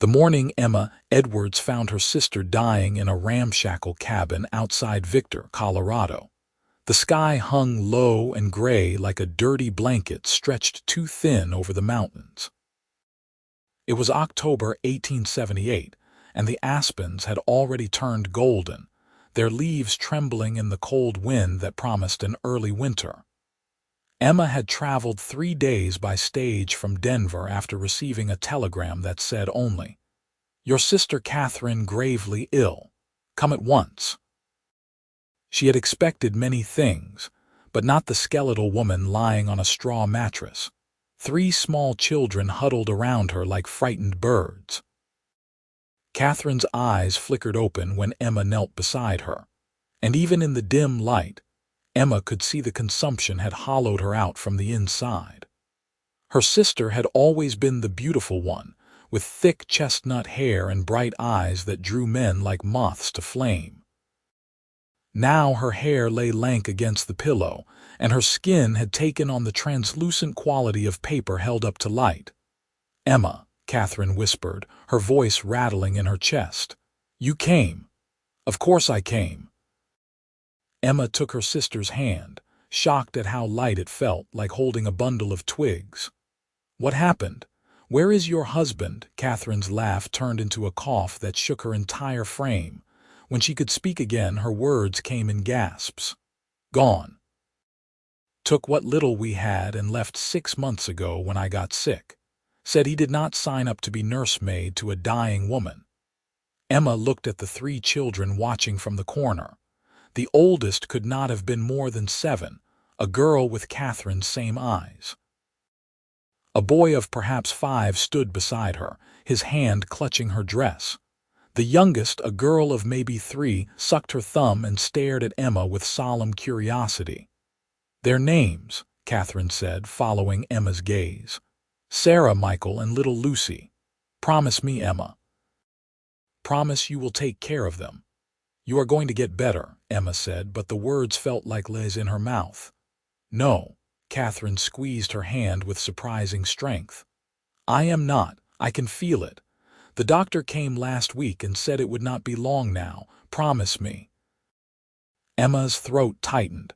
The morning Emma Edwards found her sister dying in a ramshackle cabin outside Victor, Colorado. The sky hung low and gray like a dirty blanket stretched too thin over the mountains. It was October 1878, and the aspens had already turned golden, their leaves trembling in the cold wind that promised an early winter. Emma had traveled 3 days by stage from Denver after receiving a telegram that said only, "Your sister Catherine gravely ill. Come at once." She had expected many things, but not the skeletal woman lying on a straw mattress. 3 small children huddled around her like frightened birds. Catherine's eyes flickered open when Emma knelt beside her, and even in the dim light, Emma could see the consumption had hollowed her out from the inside. Her sister had always been the beautiful one, with thick chestnut hair and bright eyes that drew men like moths to flame. Now her hair lay lank against the pillow, and her skin had taken on the translucent quality of paper held up to light. "Emma," Catherine whispered, her voice rattling in her chest. "You came." "Of course I came." Emma took her sister's hand, shocked at how light it felt, like holding a bundle of twigs. "What happened? Where is your husband?" Catherine's laugh turned into a cough that shook her entire frame. When she could speak again, her words came in gasps. "Gone. Took what little we had and left 6 months ago when I got sick. Said he did not sign up to be nursemaid to a dying woman." Emma looked at the 3 children watching from the corner. The oldest could not have been more than 7, a girl with Catherine's same eyes. A boy of perhaps 5 stood beside her, his hand clutching her dress. The youngest, a girl of maybe 3, sucked her thumb and stared at Emma with solemn curiosity. "Their names," Catherine said, following Emma's gaze. "Sarah, Michael, and little Lucy. Promise me, Emma. Promise you will take care of them." "You are going to get better," Emma said, but the words felt like lead in her mouth. "No." Catherine squeezed her hand with surprising strength. "I am not. I can feel it. The doctor came last week and said it would not be long now. Promise me." Emma's throat tightened.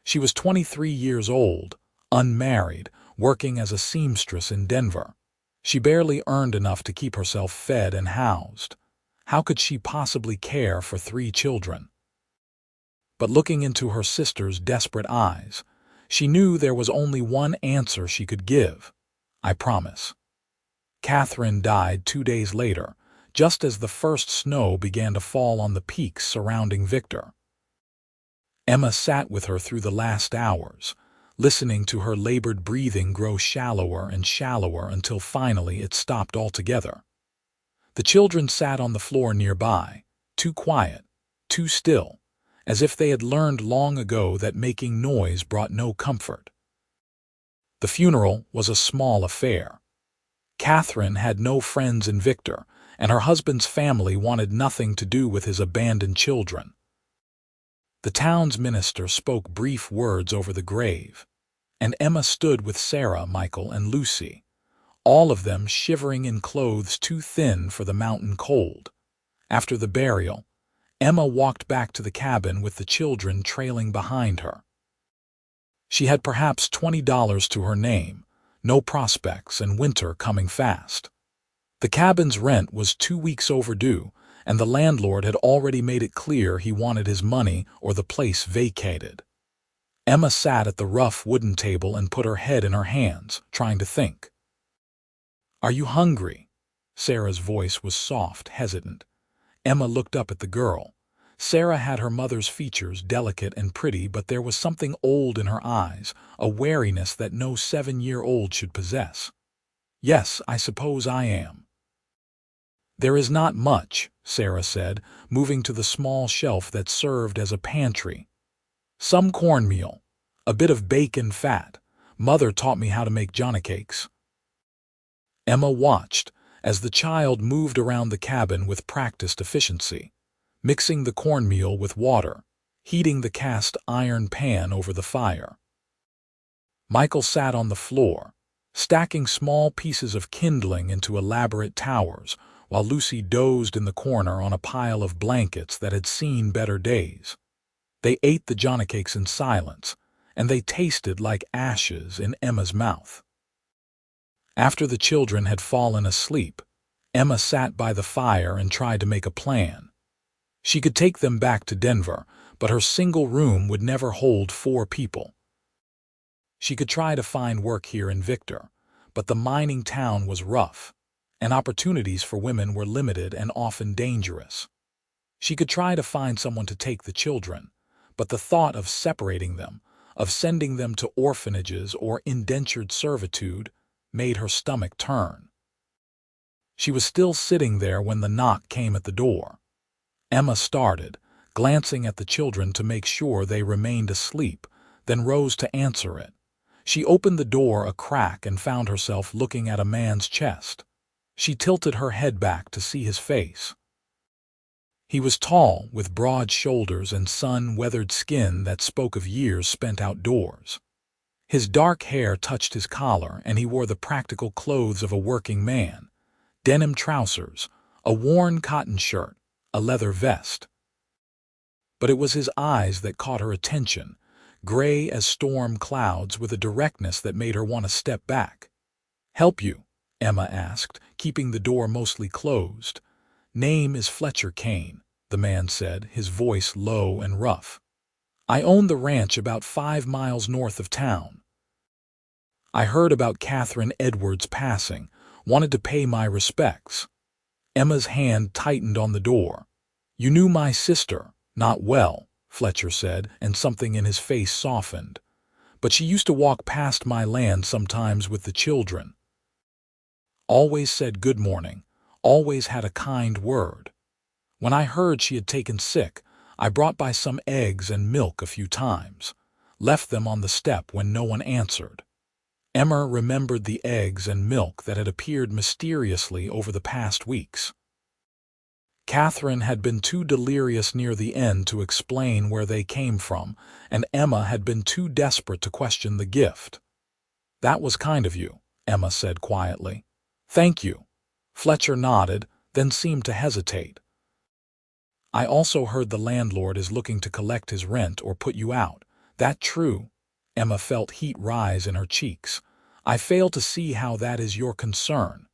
She was 23 years old, unmarried, working as a seamstress in Denver. She barely earned enough to keep herself fed and housed. How could she possibly care for 3 children? But looking into her sister's desperate eyes, she knew there was only one answer she could give. "I promise." Catherine died 2 days later, just as the first snow began to fall on the peaks surrounding Victor. Emma sat with her through the last hours, listening to her labored breathing grow shallower and shallower until finally it stopped altogether. The children sat on the floor nearby, too quiet, too still, as if they had learned long ago that making noise brought no comfort. The funeral was a small affair. Catherine had no friends in Victor, and her husband's family wanted nothing to do with his abandoned children. The town's minister spoke brief words over the grave, and Emma stood with Sarah, Michael, and Lucy, all of them shivering in clothes too thin for the mountain cold. After the burial, Emma walked back to the cabin with the children trailing behind her. She had perhaps $20 to her name, no prospects, and winter coming fast. The cabin's rent was 2 weeks overdue, and the landlord had already made it clear he wanted his money or the place vacated. Emma sat at the rough wooden table and put her head in her hands, trying to think. "Are you hungry?" Sarah's voice was soft, hesitant. Emma looked up at the girl. Sarah had her mother's features, delicate and pretty, but there was something old in her eyes, a wariness that no 7-year-old should possess. "Yes, I suppose I am." "There is not much," Sarah said, moving to the small shelf that served as a pantry. "Some cornmeal, a bit of bacon fat. Mother taught me how to make johnnycakes." Emma watched as the child moved around the cabin with practiced efficiency, mixing the cornmeal with water, heating the cast iron pan over the fire. Michael sat on the floor, stacking small pieces of kindling into elaborate towers, while Lucy dozed in the corner on a pile of blankets that had seen better days. They ate the Johnny cakes in silence, and they tasted like ashes in Emma's mouth. After the children had fallen asleep, Emma sat by the fire and tried to make a plan. She could take them back to Denver, but her single room would never hold 4 people. She could try to find work here in Victor, but the mining town was rough, and opportunities for women were limited and often dangerous. She could try to find someone to take the children, but the thought of separating them, of sending them to orphanages or indentured servitude, made her stomach turn. She was still sitting there when the knock came at the door. Emma started, glancing at the children to make sure they remained asleep, then rose to answer it. She opened the door a crack and found herself looking at a man's chest. She tilted her head back to see his face. He was tall, with broad shoulders and sun-weathered skin that spoke of years spent outdoors. His dark hair touched his collar, and he wore the practical clothes of a working man: denim trousers, a worn cotton shirt, a leather vest. But it was his eyes that caught her attention, gray as storm clouds with a directness that made her want to step back. "Help you?" Emma asked, keeping the door mostly closed. "Name is Fletcher Kane," the man said, his voice low and rough. "I own the ranch about 5 miles north of town. I heard about Catherine Edwards' passing, wanted to pay my respects." Emma's hand tightened on the door. "You knew my sister, not well," Fletcher said, and something in his face softened. "But she used to walk past my land sometimes with the children. Always said good morning, always had a kind word. When I heard she had taken sick, I brought by some eggs and milk a few times, left them on the step when no one answered." Emma remembered the eggs and milk that had appeared mysteriously over the past weeks. Catherine had been too delirious near the end to explain where they came from, and Emma had been too desperate to question the gift. "That was kind of you," Emma said quietly. "Thank you." Fletcher nodded, then seemed to hesitate. "I also heard the landlord is looking to collect his rent or put you out. That true?" Emma felt heat rise in her cheeks. "I fail to see how that is your concern."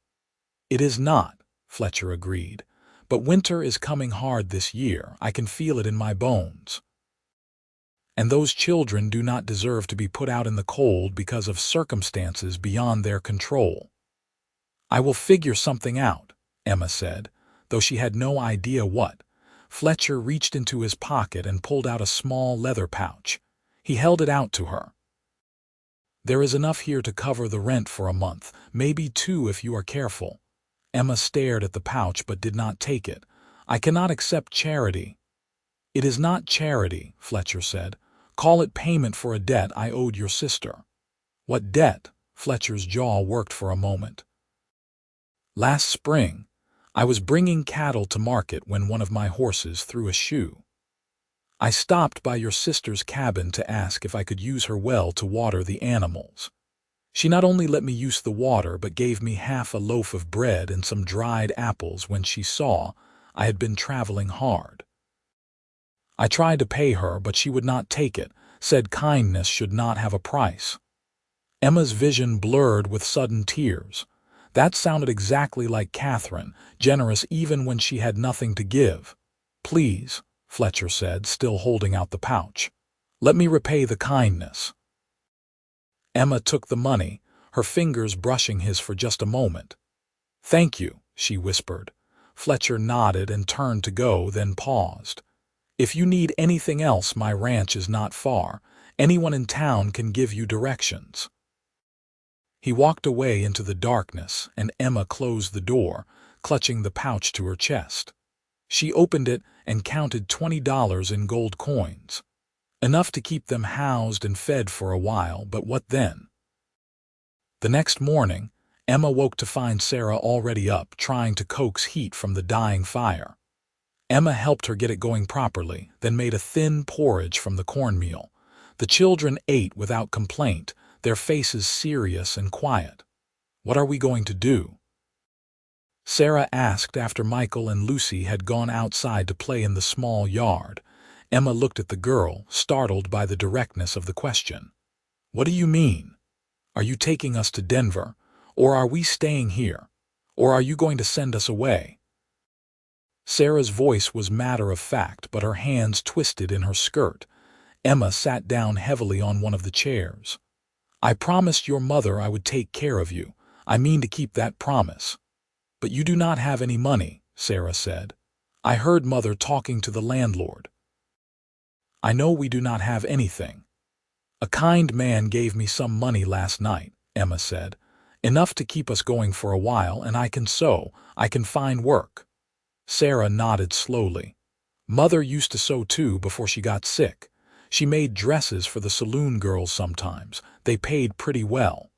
"It is not," Fletcher agreed. "But winter is coming hard this year. I can feel it in my bones. And those children do not deserve to be put out in the cold because of circumstances beyond their control." "I will figure something out," Emma said, though she had no idea what. Fletcher reached into his pocket and pulled out a small leather pouch. He held it out to her. "There is enough here to cover the rent for a month, maybe 2 if you are careful." Emma stared at the pouch but did not take it. "I cannot accept charity." "It is not charity," Fletcher said. "Call it payment for a debt I owed your sister." "What debt?" Fletcher's jaw worked for a moment. "Last spring, I was bringing cattle to market when one of my horses threw a shoe. I stopped by your sister's cabin to ask if I could use her well to water the animals. She not only let me use the water but gave me half a loaf of bread and some dried apples when she saw I had been traveling hard. I tried to pay her, but she would not take it, said kindness should not have a price." Emma's vision blurred with sudden tears. That sounded exactly like Catherine, generous even when she had nothing to give. "Please," Fletcher said, still holding out the pouch. "Let me repay the kindness." Emma took the money, her fingers brushing his for just a moment. "Thank you," she whispered. Fletcher nodded and turned to go, then paused. "If you need anything else, my ranch is not far. Anyone in town can give you directions." He walked away into the darkness, and Emma closed the door, clutching the pouch to her chest. She opened it and counted $20 in gold coins. Enough to keep them housed and fed for a while, but what then? The next morning, Emma woke to find Sarah already up, trying to coax heat from the dying fire. Emma helped her get it going properly, then made a thin porridge from the cornmeal. The children ate without complaint, their faces serious and quiet. "What are we going to do?" Sarah asked after Michael and Lucy had gone outside to play in the small yard. Emma looked at the girl, startled by the directness of the question. "What do you mean? Are you taking us to Denver? Or are we staying here? Or are you going to send us away?" Sarah's voice was matter-of-fact, but her hands twisted in her skirt. Emma sat down heavily on one of the chairs. "I promised your mother I would take care of you. I mean to keep that promise." "But you do not have any money," Sarah said. "I heard Mother talking to the landlord." "I know we do not have anything. A kind man gave me some money last night," Emma said. "Enough to keep us going for a while, and I can sew. I can find work." Sarah nodded slowly. "Mother used to sew too before she got sick. She made dresses for the saloon girls sometimes. They paid pretty well."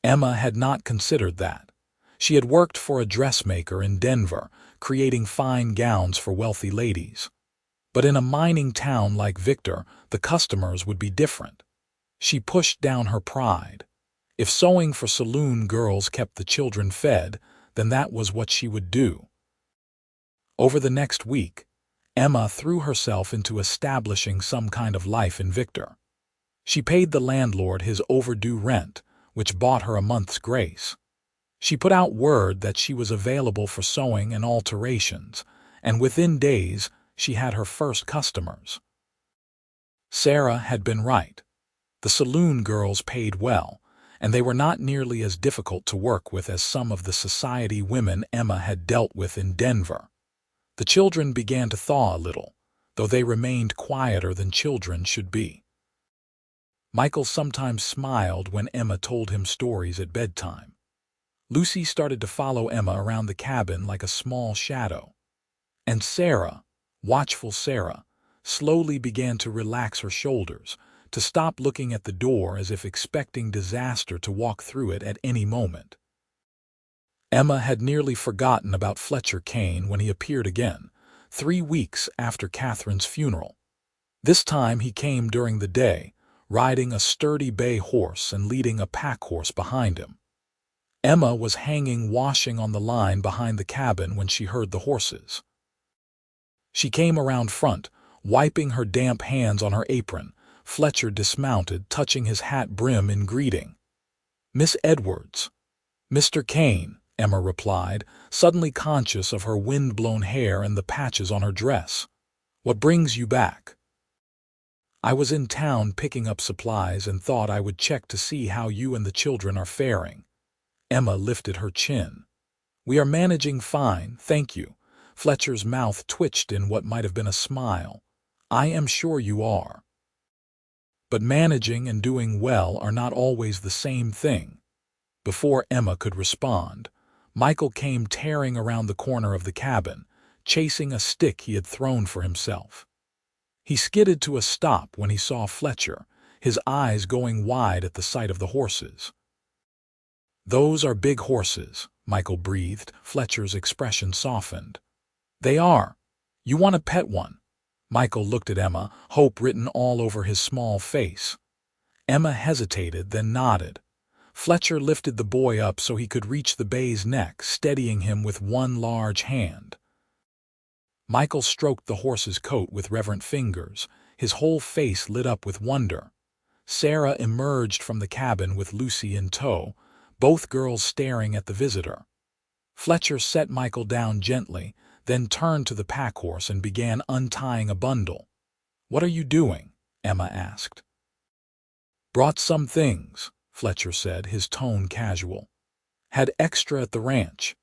Emma had not considered that. She had worked for a dressmaker in Denver, creating fine gowns for wealthy ladies. But in a mining town like Victor, the customers would be different. She pushed down her pride. If sewing for saloon girls kept the children fed, then that was what she would do. Over the next week, Emma threw herself into establishing some kind of life in Victor. She paid the landlord his overdue rent, which bought her a month's grace. She put out word that she was available for sewing and alterations, and within days she had her first customers. Sarah had been right. The saloon girls paid well, and they were not nearly as difficult to work with as some of the society women Emma had dealt with in Denver. The children began to thaw a little, though they remained quieter than children should be. Michael sometimes smiled when Emma told him stories at bedtime. Lucy started to follow Emma around the cabin like a small shadow. And Sarah, watchful Sarah, slowly began to relax her shoulders, to stop looking at the door as if expecting disaster to walk through it at any moment. Emma had nearly forgotten about Fletcher Kane when he appeared again, 3 weeks after Catherine's funeral. This time he came during the day, riding a sturdy bay horse and leading a pack horse behind him. Emma was hanging washing on the line behind the cabin when she heard the horses. She came around front, wiping her damp hands on her apron. Fletcher dismounted, touching his hat brim in greeting. "Miss Edwards." "Mr. Kane," Emma replied, suddenly conscious of her wind-blown hair and the patches on her dress. "What brings you back?" "I was in town picking up supplies and thought I would check to see how you and the children are faring." Emma lifted her chin. "We are managing fine, thank you." Fletcher's mouth twitched in what might have been a smile. "I am sure you are." But managing and doing well are not always the same thing. Before Emma could respond, Michael came tearing around the corner of the cabin, chasing a stick he had thrown for himself. He skidded to a stop when he saw Fletcher, his eyes going wide at the sight of the horses. "Those are big horses," Michael breathed. Fletcher's expression softened. "They are. You want to pet one?" Michael looked at Emma, hope written all over his small face. Emma hesitated, then nodded. Fletcher lifted the boy up so he could reach the bay's neck, steadying him with one large hand. Michael stroked the horse's coat with reverent fingers, his whole face lit up with wonder. Sarah emerged from the cabin with Lucy in tow, both girls staring at the visitor. Fletcher set Michael down gently, then turned to the pack horse and began untying a bundle. "What are you doing?" Emma asked. "Brought some things," Fletcher said, his tone casual. "Had extra at the ranch."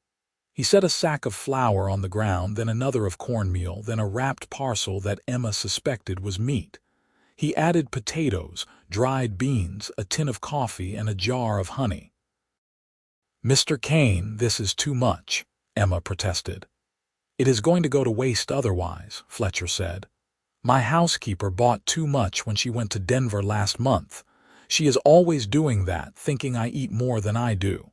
He set a sack of flour on the ground, then another of cornmeal, then a wrapped parcel that Emma suspected was meat. He added potatoes, dried beans, a tin of coffee, and a jar of honey. "Mr. Kane, this is too much," Emma protested. "It is going to go to waste otherwise," Fletcher said. "My housekeeper bought too much when she went to Denver last month. She is always doing that, thinking I eat more than I do."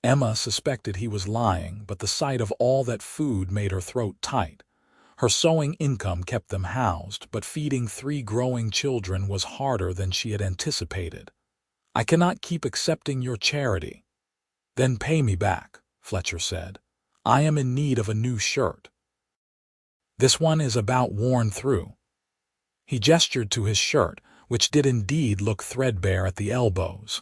Emma suspected he was lying, but the sight of all that food made her throat tight. Her sewing income kept them housed, but feeding 3 growing children was harder than she had anticipated. "I cannot keep accepting your charity." "Then pay me back," Fletcher said. "I am in need of a new shirt. This one is about worn through." He gestured to his shirt, which did indeed look threadbare at the elbows.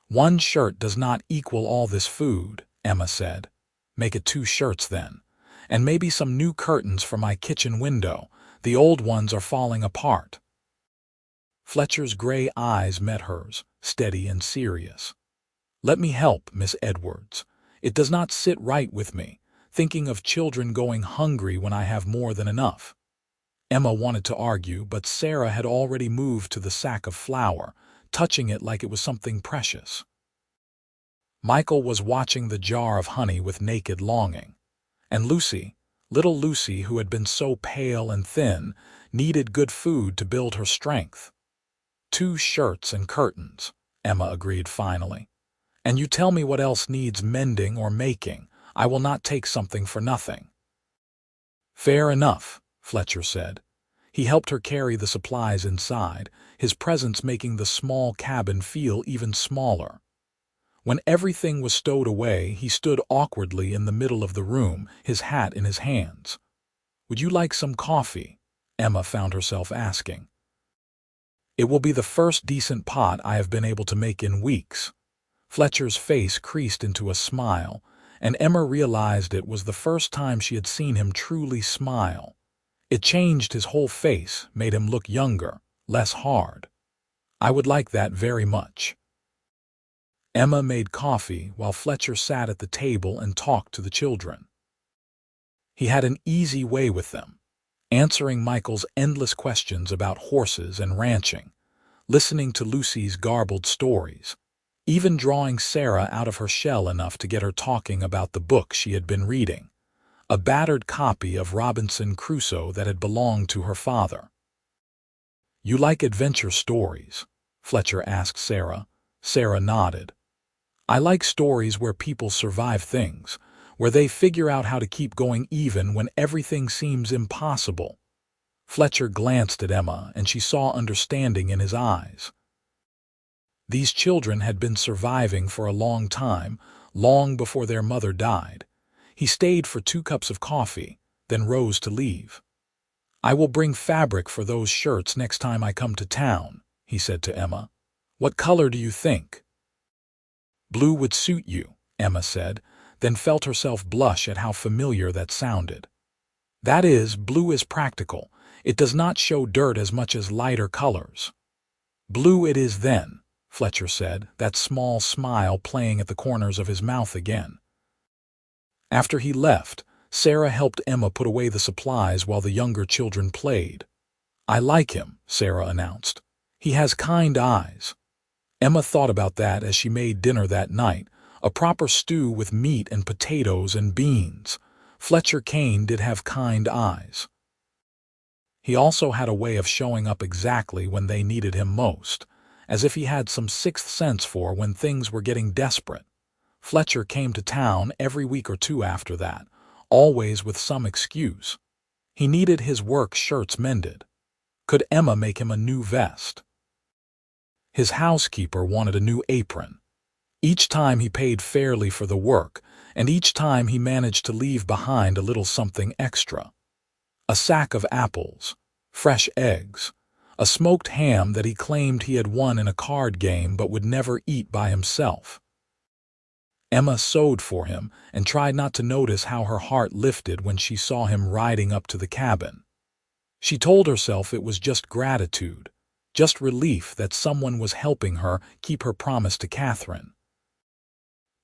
"One shirt does not equal all this food," Emma said. "Make it 2 shirts then. And maybe some new curtains for my kitchen window. The old ones are falling apart." Fletcher's gray eyes met hers, steady and serious. "Let me help, Miss Edwards. It does not sit right with me, thinking of children going hungry when I have more than enough." Emma wanted to argue, but Sarah had already moved to the sack of flour, touching it like it was something precious. Michael was watching the jar of honey with naked longing. And Lucy, little Lucy, who had been so pale and thin, needed good food to build her strength. 2 shirts and curtains," Emma agreed finally. "And you tell me what else needs mending or making. I will not take something for nothing." "Fair enough," Fletcher said. He helped her carry the supplies inside, his presence making the small cabin feel even smaller. When everything was stowed away, he stood awkwardly in the middle of the room, his hat in his hands. "Would you like some coffee?" Emma found herself asking. "It will be the first decent pot I have been able to make in weeks." Fletcher's face creased into a smile, and Emma realized it was the first time she had seen him truly smile. It changed his whole face, made him look younger, less hard. "I would like that very much." Emma made coffee while Fletcher sat at the table and talked to the children. He had an easy way with them, answering Michael's endless questions about horses and ranching, listening to Lucy's garbled stories, even drawing Sarah out of her shell enough to get her talking about the book she had been reading, a battered copy of Robinson Crusoe that had belonged to her father. "You like adventure stories?" Fletcher asked Sarah. Sarah nodded. "I like stories where people survive things, where they figure out how to keep going even when everything seems impossible." Fletcher glanced at Emma, and she saw understanding in his eyes. These children had been surviving for a long time, long before their mother died. He stayed for 2 cups of coffee, then rose to leave. "I will bring fabric for those shirts next time I come to town," he said to Emma. "What color do you think?" "Blue would suit you," Emma said, then felt herself blush at how familiar that sounded. "That is, blue is practical. It does not show dirt as much as lighter colors." "Blue it is then," Fletcher said, that small smile playing at the corners of his mouth again. After he left, Sarah helped Emma put away the supplies while the younger children played. "I like him," Sarah announced. "He has kind eyes." Emma thought about that as she made dinner that night, a proper stew with meat and potatoes and beans. Fletcher Kane did have kind eyes. He also had a way of showing up exactly when they needed him most, as if he had some 6th sense for when things were getting desperate. Fletcher came to town every week or 2 after that, always with some excuse. He needed his work shirts mended. Could Emma make him a new vest? His housekeeper wanted a new apron. Each time he paid fairly for the work, and each time he managed to leave behind a little something extra. A sack of apples, fresh eggs, a smoked ham that he claimed he had won in a card game but would never eat by himself. Emma sewed for him and tried not to notice how her heart lifted when she saw him riding up to the cabin. She told herself it was just gratitude, just relief that someone was helping her keep her promise to Catherine.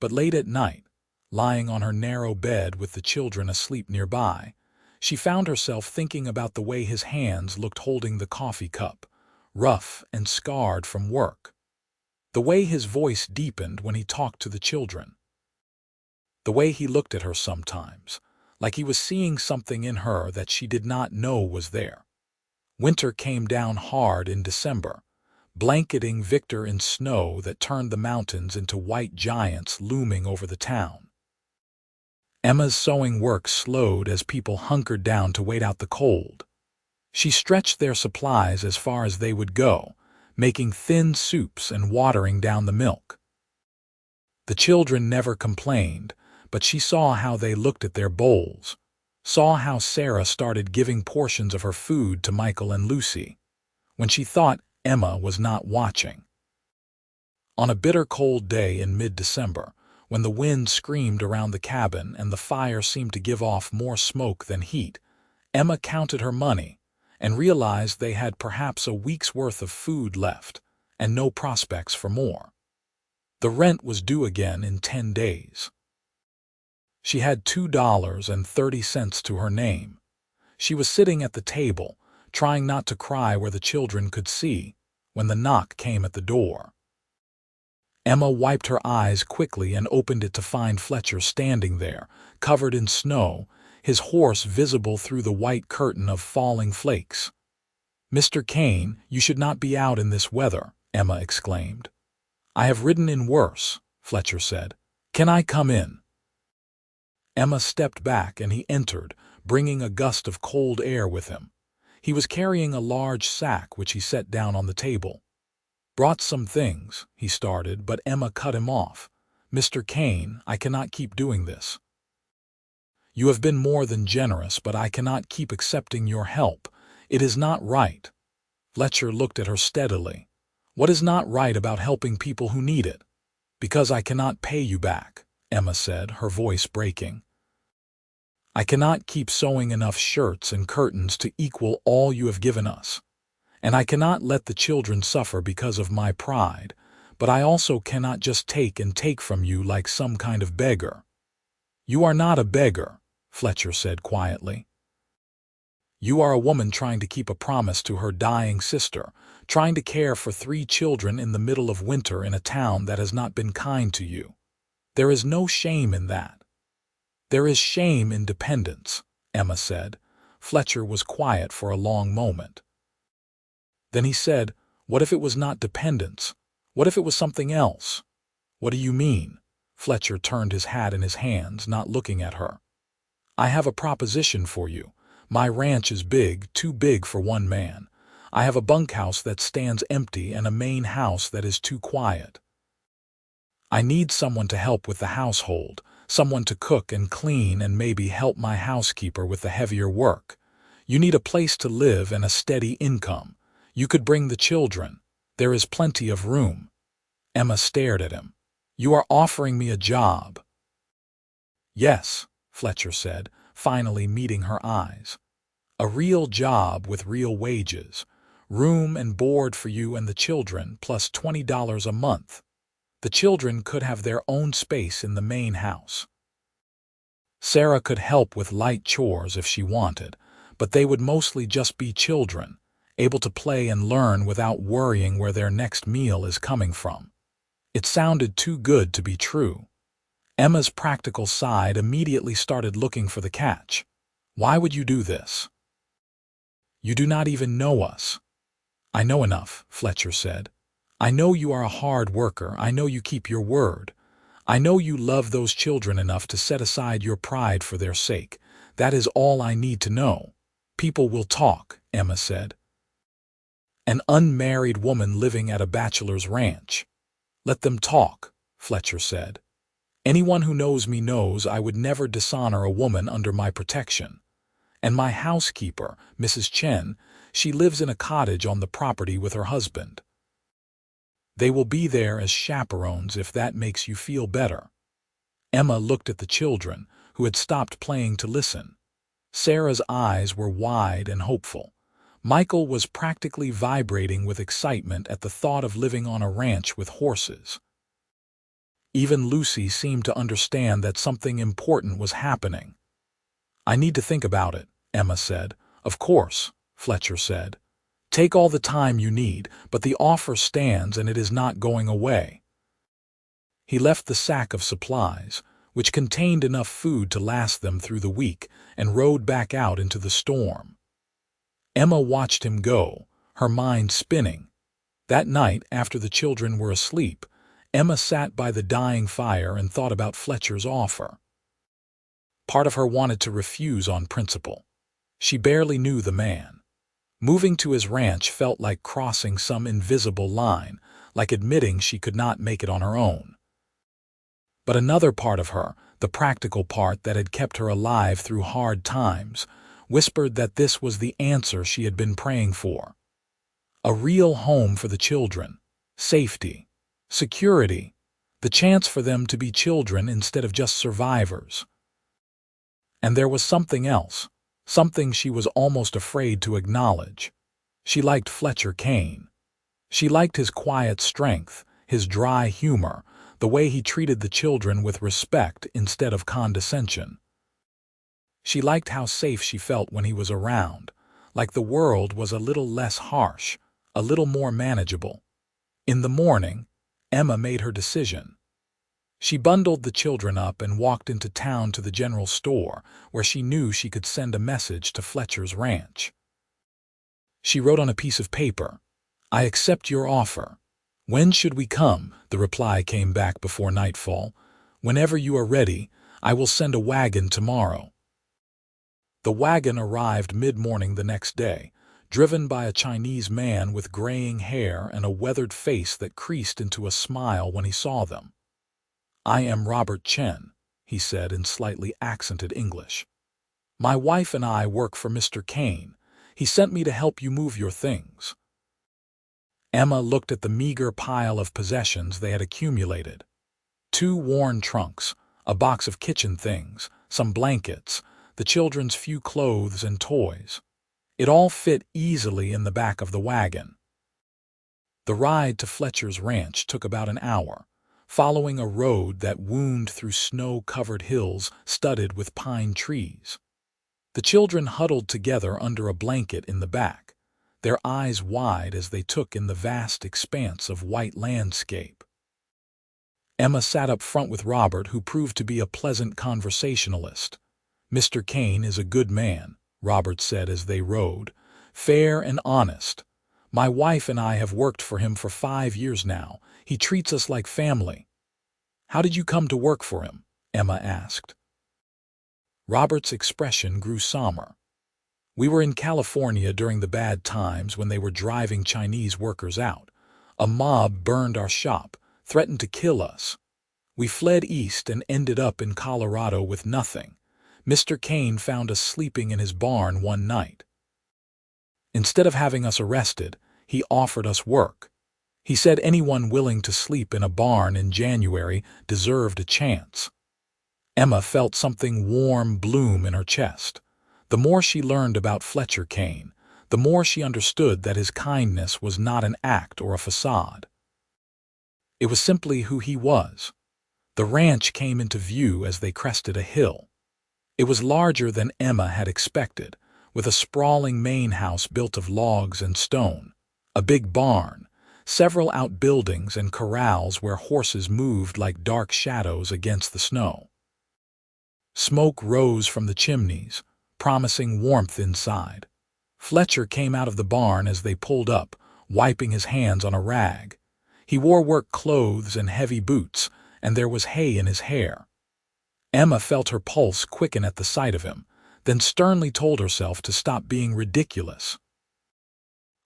But late at night, lying on her narrow bed with the children asleep nearby, she found herself thinking about the way his hands looked holding the coffee cup, rough and scarred from work. The way his voice deepened when he talked to the children. The way he looked at her sometimes, like he was seeing something in her that she did not know was there. Winter came down hard in December, blanketing Victor in snow that turned the mountains into white giants looming over the town. Emma's sewing work slowed as people hunkered down to wait out the cold. She stretched their supplies as far as they would go, making thin soups and watering down the milk. The children never complained, but she saw how they looked at their bowls, saw how Sarah started giving portions of her food to Michael and Lucy, when she thought Emma was not watching. On a bitter cold day in mid-December, when the wind screamed around the cabin and the fire seemed to give off more smoke than heat, Emma counted her money and realized they had perhaps a week's worth of food left and no prospects for more. The rent was due again in 10 days. She had $2.30 to her name. She was sitting at the table, trying not to cry where the children could see, when the knock came at the door. Emma wiped her eyes quickly and opened it to find Fletcher standing there, covered in snow, his horse visible through the white curtain of falling flakes. "Mr. Kane, you should not be out in this weather," Emma exclaimed. "I have ridden in worse," Fletcher said. "Can I come in?" Emma stepped back and he entered, bringing a gust of cold air with him. He was carrying a large sack which he set down on the table. "Brought some things," he started, but Emma cut him off. "Mr. Kane, I cannot keep doing this. You have been more than generous, but I cannot keep accepting your help. It is not right." Fletcher looked at her steadily. "What is not right about helping people who need it?" "Because I cannot pay you back," Emma said, her voice breaking. "I cannot keep sewing enough shirts and curtains to equal all you have given us. And I cannot let the children suffer because of my pride, but I also cannot just take and take from you like some kind of beggar." "You are not a beggar," Fletcher said quietly. "You are a woman trying to keep a promise to her dying sister, trying to care for 3 children in the middle of winter in a town that has not been kind to you. There is no shame in that." "There is shame in dependence," Emma said. Fletcher was quiet for a long moment. Then he said, "What if it was not dependence? What if it was something else?" "What do you mean?" Fletcher turned his hat in his hands, not looking at her. "I have a proposition for you. My ranch is big, too big for one man. I have a bunkhouse that stands empty and a main house that is too quiet. I need someone to help with the household, someone to cook and clean and maybe help my housekeeper with the heavier work. You need a place to live and a steady income. You could bring the children. There is plenty of room." Emma stared at him. "You are offering me a job." "Yes," Fletcher said, finally meeting her eyes. "A real job with real wages. Room and board for you and the children, plus $20 a month. The children could have their own space in the main house. Sarah could help with light chores if she wanted, but they would mostly just be children, able to play and learn without worrying where their next meal is coming from." It sounded too good to be true. Emma's practical side immediately started looking for the catch. "Why would you do this? You do not even know us." "I know enough," Fletcher said. "I know you are a hard worker. I know you keep your word. I know you love those children enough to set aside your pride for their sake. That is all I need to know." "People will talk," Emma said. "An unmarried woman living at a bachelor's ranch." "Let them talk," Fletcher said. "Anyone who knows me knows I would never dishonor a woman under my protection. And my housekeeper, Mrs. Chen, she lives in a cottage on the property with her husband. They will be there as chaperones if that makes you feel better." Emma looked at the children, who had stopped playing to listen. Sarah's eyes were wide and hopeful. Michael was practically vibrating with excitement at the thought of living on a ranch with horses. Even Lucy seemed to understand that something important was happening. "I need to think about it," Emma said. "Of course," Fletcher said. "Take all the time you need, but the offer stands and it is not going away." He left the sack of supplies, which contained enough food to last them through the week, and rode back out into the storm. Emma watched him go, her mind spinning. That night, after the children were asleep, Emma sat by the dying fire and thought about Fletcher's offer. Part of her wanted to refuse on principle. She barely knew the man. Moving to his ranch felt like crossing some invisible line, like admitting she could not make it on her own. But another part of her, the practical part that had kept her alive through hard times, whispered that this was the answer she had been praying for. A real home for the children, safety, security, the chance for them to be children instead of just survivors. And there was something else, something she was almost afraid to acknowledge. She liked Fletcher Kane. She liked his quiet strength, his dry humor, the way he treated the children with respect instead of condescension. She liked how safe she felt when he was around, like the world was a little less harsh, a little more manageable. In the morning, Emma made her decision. She bundled the children up and walked into town to the general store, where she knew she could send a message to Fletcher's ranch. She wrote on a piece of paper, "I accept your offer. When should we come?" The reply came back before nightfall. "Whenever you are ready, I will send a wagon tomorrow." The wagon arrived mid-morning the next day, driven by a Chinese man with graying hair and a weathered face that creased into a smile when he saw them. "I am Robert Chen," he said in slightly accented English. "My wife and I work for Mr. Kane. He sent me to help you move your things." Emma looked at the meager pile of possessions they had accumulated. 2 worn trunks, a box of kitchen things, some blankets, the children's few clothes and toys. It all fit easily in the back of the wagon. The ride to Fletcher's ranch took about an hour, following a road that wound through snow-covered hills studded with pine trees. The children huddled together under a blanket in the back, their eyes wide as they took in the vast expanse of white landscape. Emma sat up front with Robert, who proved to be a pleasant conversationalist. "Mr. Kane is a good man," Robert said as they rode, "fair and honest. My wife and I have worked for him for 5 years now. He treats us like family." "How did you come to work for him?" Emma asked. Robert's expression grew somber. "We were in California during the bad times when they were driving Chinese workers out. A mob burned our shop, threatened to kill us. We fled east and ended up in Colorado with nothing. Mr. Kane found us sleeping in his barn one night. Instead of having us arrested, he offered us work. He said anyone willing to sleep in a barn in January deserved a chance." Emma felt something warm bloom in her chest. The more she learned about Fletcher Kane, the more she understood that his kindness was not an act or a facade. It was simply who he was. The ranch came into view as they crested a hill. It was larger than Emma had expected, with a sprawling main house built of logs and stone, a big barn, several outbuildings and corrals where horses moved like dark shadows against the snow. Smoke rose from the chimneys, promising warmth inside. Fletcher came out of the barn as they pulled up, wiping his hands on a rag. He wore work clothes and heavy boots, and there was hay in his hair. Emma felt her pulse quicken at the sight of him, then sternly told herself to stop being ridiculous.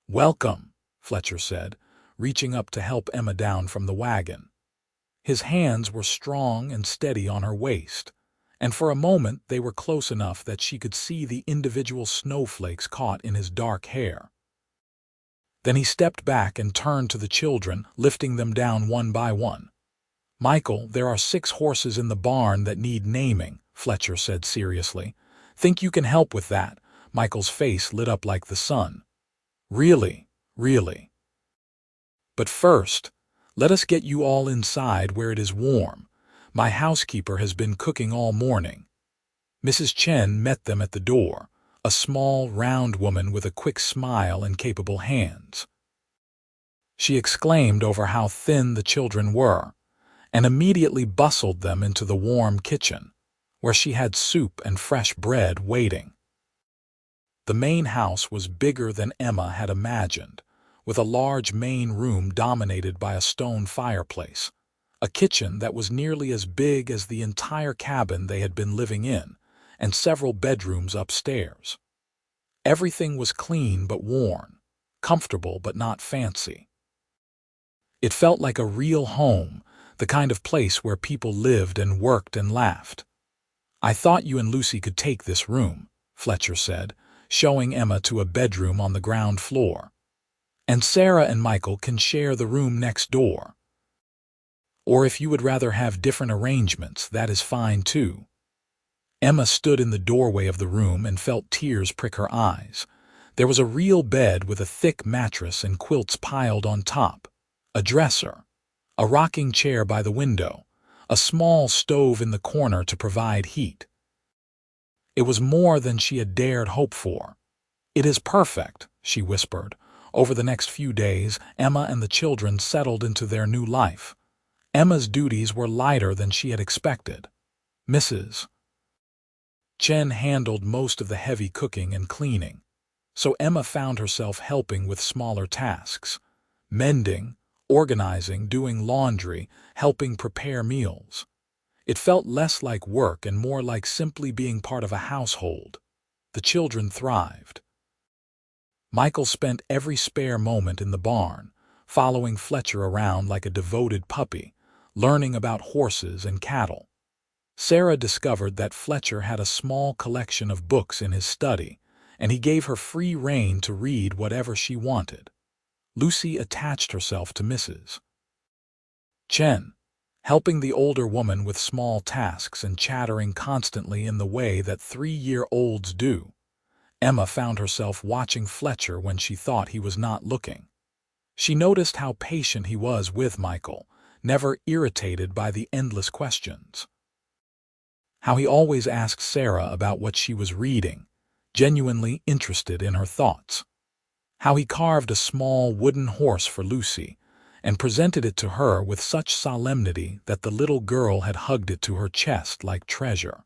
"Welcome," Fletcher said, reaching up to help Emma down from the wagon. His hands were strong and steady on her waist, and for a moment they were close enough that she could see the individual snowflakes caught in his dark hair. Then he stepped back and turned to the children, lifting them down one by one. "Michael, there are 6 horses in the barn that need naming," Fletcher said seriously. "Think you can help with that?" Michael's face lit up like the sun. "Really, really. But first, let us get you all inside where it is warm. My housekeeper has been cooking all morning." Mrs. Chen met them at the door, a small, round woman with a quick smile and capable hands. She exclaimed over how thin the children were, and immediately bustled them into the warm kitchen, where she had soup and fresh bread waiting. The main house was bigger than Emma had imagined, with a large main room dominated by a stone fireplace, a kitchen that was nearly as big as the entire cabin they had been living in, and several bedrooms upstairs. Everything was clean but worn, comfortable but not fancy. It felt like a real home, the kind of place where people lived and worked and laughed. "I thought you and Lucy could take this room," Fletcher said, showing Emma to a bedroom on the ground floor. "And Sarah and Michael can share the room next door. Or if you would rather have different arrangements, that is fine too." Emma stood in the doorway of the room and felt tears prick her eyes. There was a real bed with a thick mattress and quilts piled on top, a dresser, a rocking chair by the window, a small stove in the corner to provide heat. It was more than she had dared hope for. "It is perfect," she whispered. Over the next few days, Emma and the children settled into their new life. Emma's duties were lighter than she had expected. Mrs. Chen handled most of the heavy cooking and cleaning, so Emma found herself helping with smaller tasks: mending, organizing, doing laundry, helping prepare meals. It felt less like work and more like simply being part of a household. The children thrived. Michael spent every spare moment in the barn, following Fletcher around like a devoted puppy, learning about horses and cattle. Sarah discovered that Fletcher had a small collection of books in his study, and he gave her free rein to read whatever she wanted. Lucy attached herself to Mrs. Chen, helping the older woman with small tasks and chattering constantly in the way that 3-year-olds do. Emma found herself watching Fletcher when she thought he was not looking. She noticed how patient he was with Michael, never irritated by the endless questions. How he always asked Sarah about what she was reading, genuinely interested in her thoughts. How he carved a small wooden horse for Lucy and presented it to her with such solemnity that the little girl had hugged it to her chest like treasure.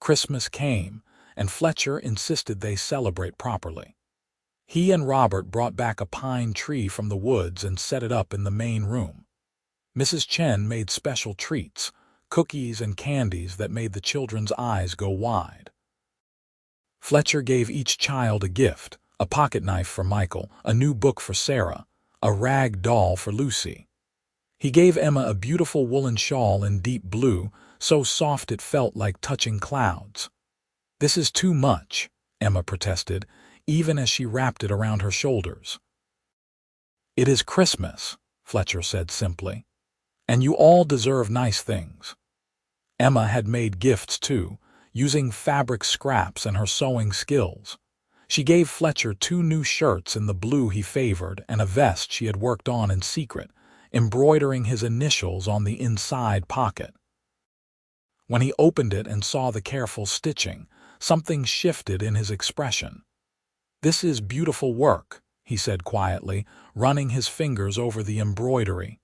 Christmas came, and Fletcher insisted they celebrate properly. He and Robert brought back a pine tree from the woods and set it up in the main room. Mrs. Chen made special treats, cookies and candies that made the children's eyes go wide. Fletcher gave each child a gift: a pocket knife for Michael, a new book for Sarah, a rag doll for Lucy. He gave Emma a beautiful woolen shawl in deep blue, so soft it felt like touching clouds. "This is too much," Emma protested, even as she wrapped it around her shoulders. "It is Christmas," Fletcher said simply, "and you all deserve nice things." Emma had made gifts too, using fabric scraps and her sewing skills. She gave Fletcher 2 new shirts in the blue he favored and a vest she had worked on in secret, embroidering his initials on the inside pocket. When he opened it and saw the careful stitching, something shifted in his expression. "This is beautiful work," he said quietly, running his fingers over the embroidery.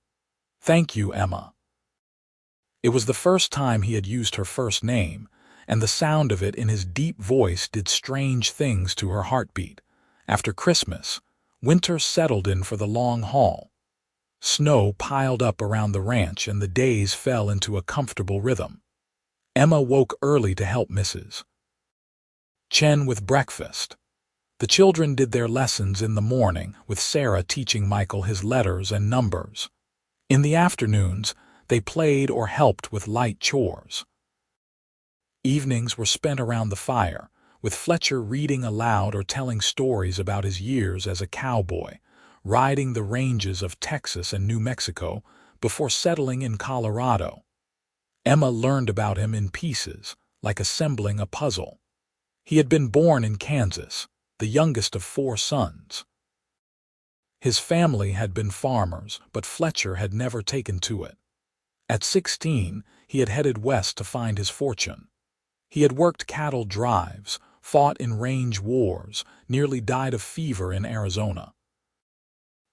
"Thank you, Emma." It was the first time he had used her first name, and the sound of it in his deep voice did strange things to her heartbeat. After Christmas, winter settled in for the long haul. Snow piled up around the ranch and the days fell into a comfortable rhythm. Emma woke early to help Mrs. Chen with breakfast. The children did their lessons in the morning, with Sarah teaching Michael his letters and numbers. In the afternoons, they played or helped with light chores. Evenings were spent around the fire, with Fletcher reading aloud or telling stories about his years as a cowboy, riding the ranges of Texas and New Mexico before settling in Colorado. Emma learned about him in pieces, like assembling a puzzle. He had been born in Kansas, the youngest of 4 sons. His family had been farmers, but Fletcher had never taken to it. At 16, he had headed west to find his fortune. He had worked cattle drives, fought in range wars, nearly died of fever in Arizona.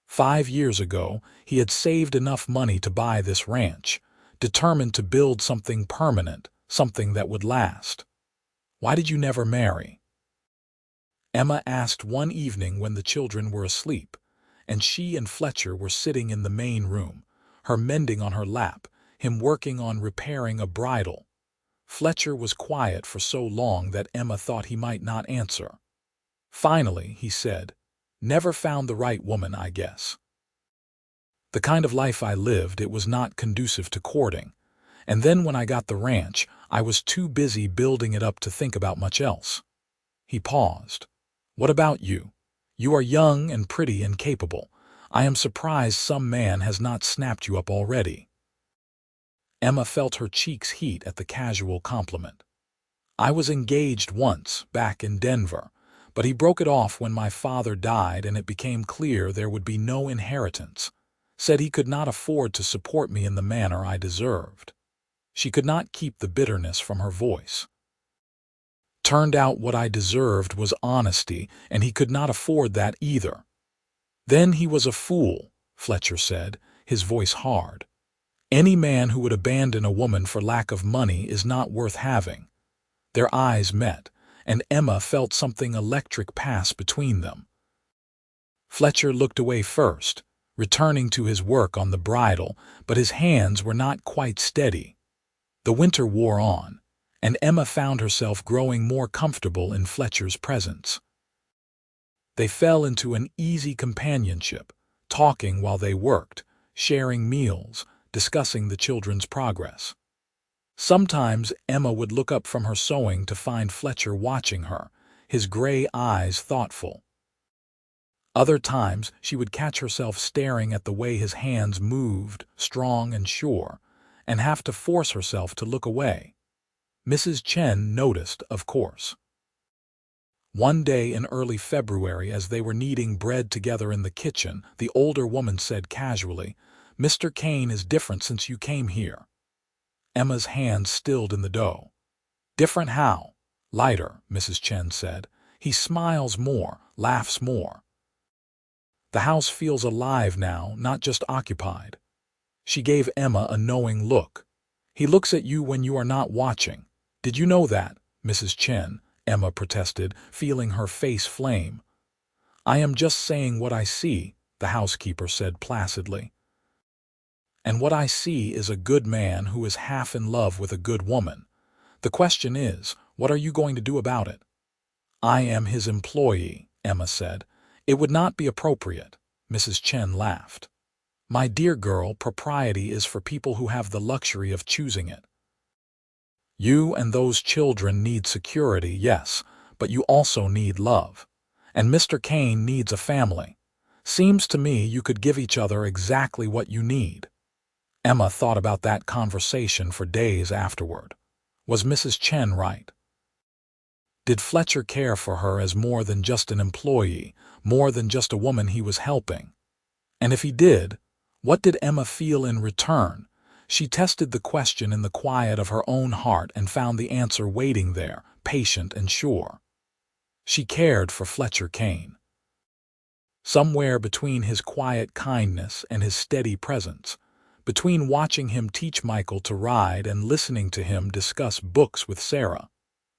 5 years ago, he had saved enough money to buy this ranch, determined to build something permanent, something that would last. "Why did you never marry?" Emma asked one evening when the children were asleep, and she and Fletcher were sitting in the main room, her mending on her lap, him working on repairing a bridle. Fletcher was quiet for so long that Emma thought he might not answer. Finally, he said, "Never found the right woman, I guess." The kind of life I lived, it was not conducive to courting. And then when I got the ranch, I was too busy building it up to think about much else. He paused. What about you? You are young and pretty and capable. I am surprised some man has not snapped you up already. Emma felt her cheeks heat at the casual compliment. I was engaged once, back in Denver, but he broke it off when my father died and it became clear there would be no inheritance. Said he could not afford to support me in the manner I deserved. She could not keep the bitterness from her voice. Turned out what I deserved was honesty, and he could not afford that either. Then he was a fool, Fletcher said, his voice hard. Any man who would abandon a woman for lack of money is not worth having. Their eyes met, and Emma felt something electric pass between them. Fletcher looked away first, returning to his work on the bridle, but his hands were not quite steady. The winter wore on, and Emma found herself growing more comfortable in Fletcher's presence. They fell into an easy companionship, talking while they worked, sharing meals, discussing the children's progress. Sometimes Emma would look up from her sewing to find Fletcher watching her, his gray eyes thoughtful. Other times she would catch herself staring at the way his hands moved, strong and sure, and have to force herself to look away. Mrs. Chen noticed, of course. One day in early February, as they were kneading bread together in the kitchen, the older woman said casually, "Mr. Kane is different since you came here." Emma's hands stilled in the dough. "Different how?" "Lighter," Mrs. Chen said. "He smiles more, laughs more. The house feels alive now, not just occupied." She gave Emma a knowing look. "He looks at you when you are not watching. Did you know that, Mrs. Chen?" Emma protested, feeling her face flame. "I am just saying what I see," the housekeeper said placidly. "And what I see is a good man who is half in love with a good woman. The question is, what are you going to do about it?" "I am his employee," Emma said. "It would not be appropriate," Mrs. Chen laughed. "My dear girl, propriety is for people who have the luxury of choosing it. You and those children need security, yes, but you also need love. And Mr. Kane needs a family. Seems to me you could give each other exactly what you need." Emma thought about that conversation for days afterward. Was Mrs. Chen right? Did Fletcher care for her as more than just an employee, more than just a woman he was helping? And if he did, what did Emma feel in return? She tested the question in the quiet of her own heart and found the answer waiting there, patient and sure. She cared for Fletcher Kane. Somewhere between his quiet kindness and his steady presence, between watching him teach Michael to ride and listening to him discuss books with Sarah,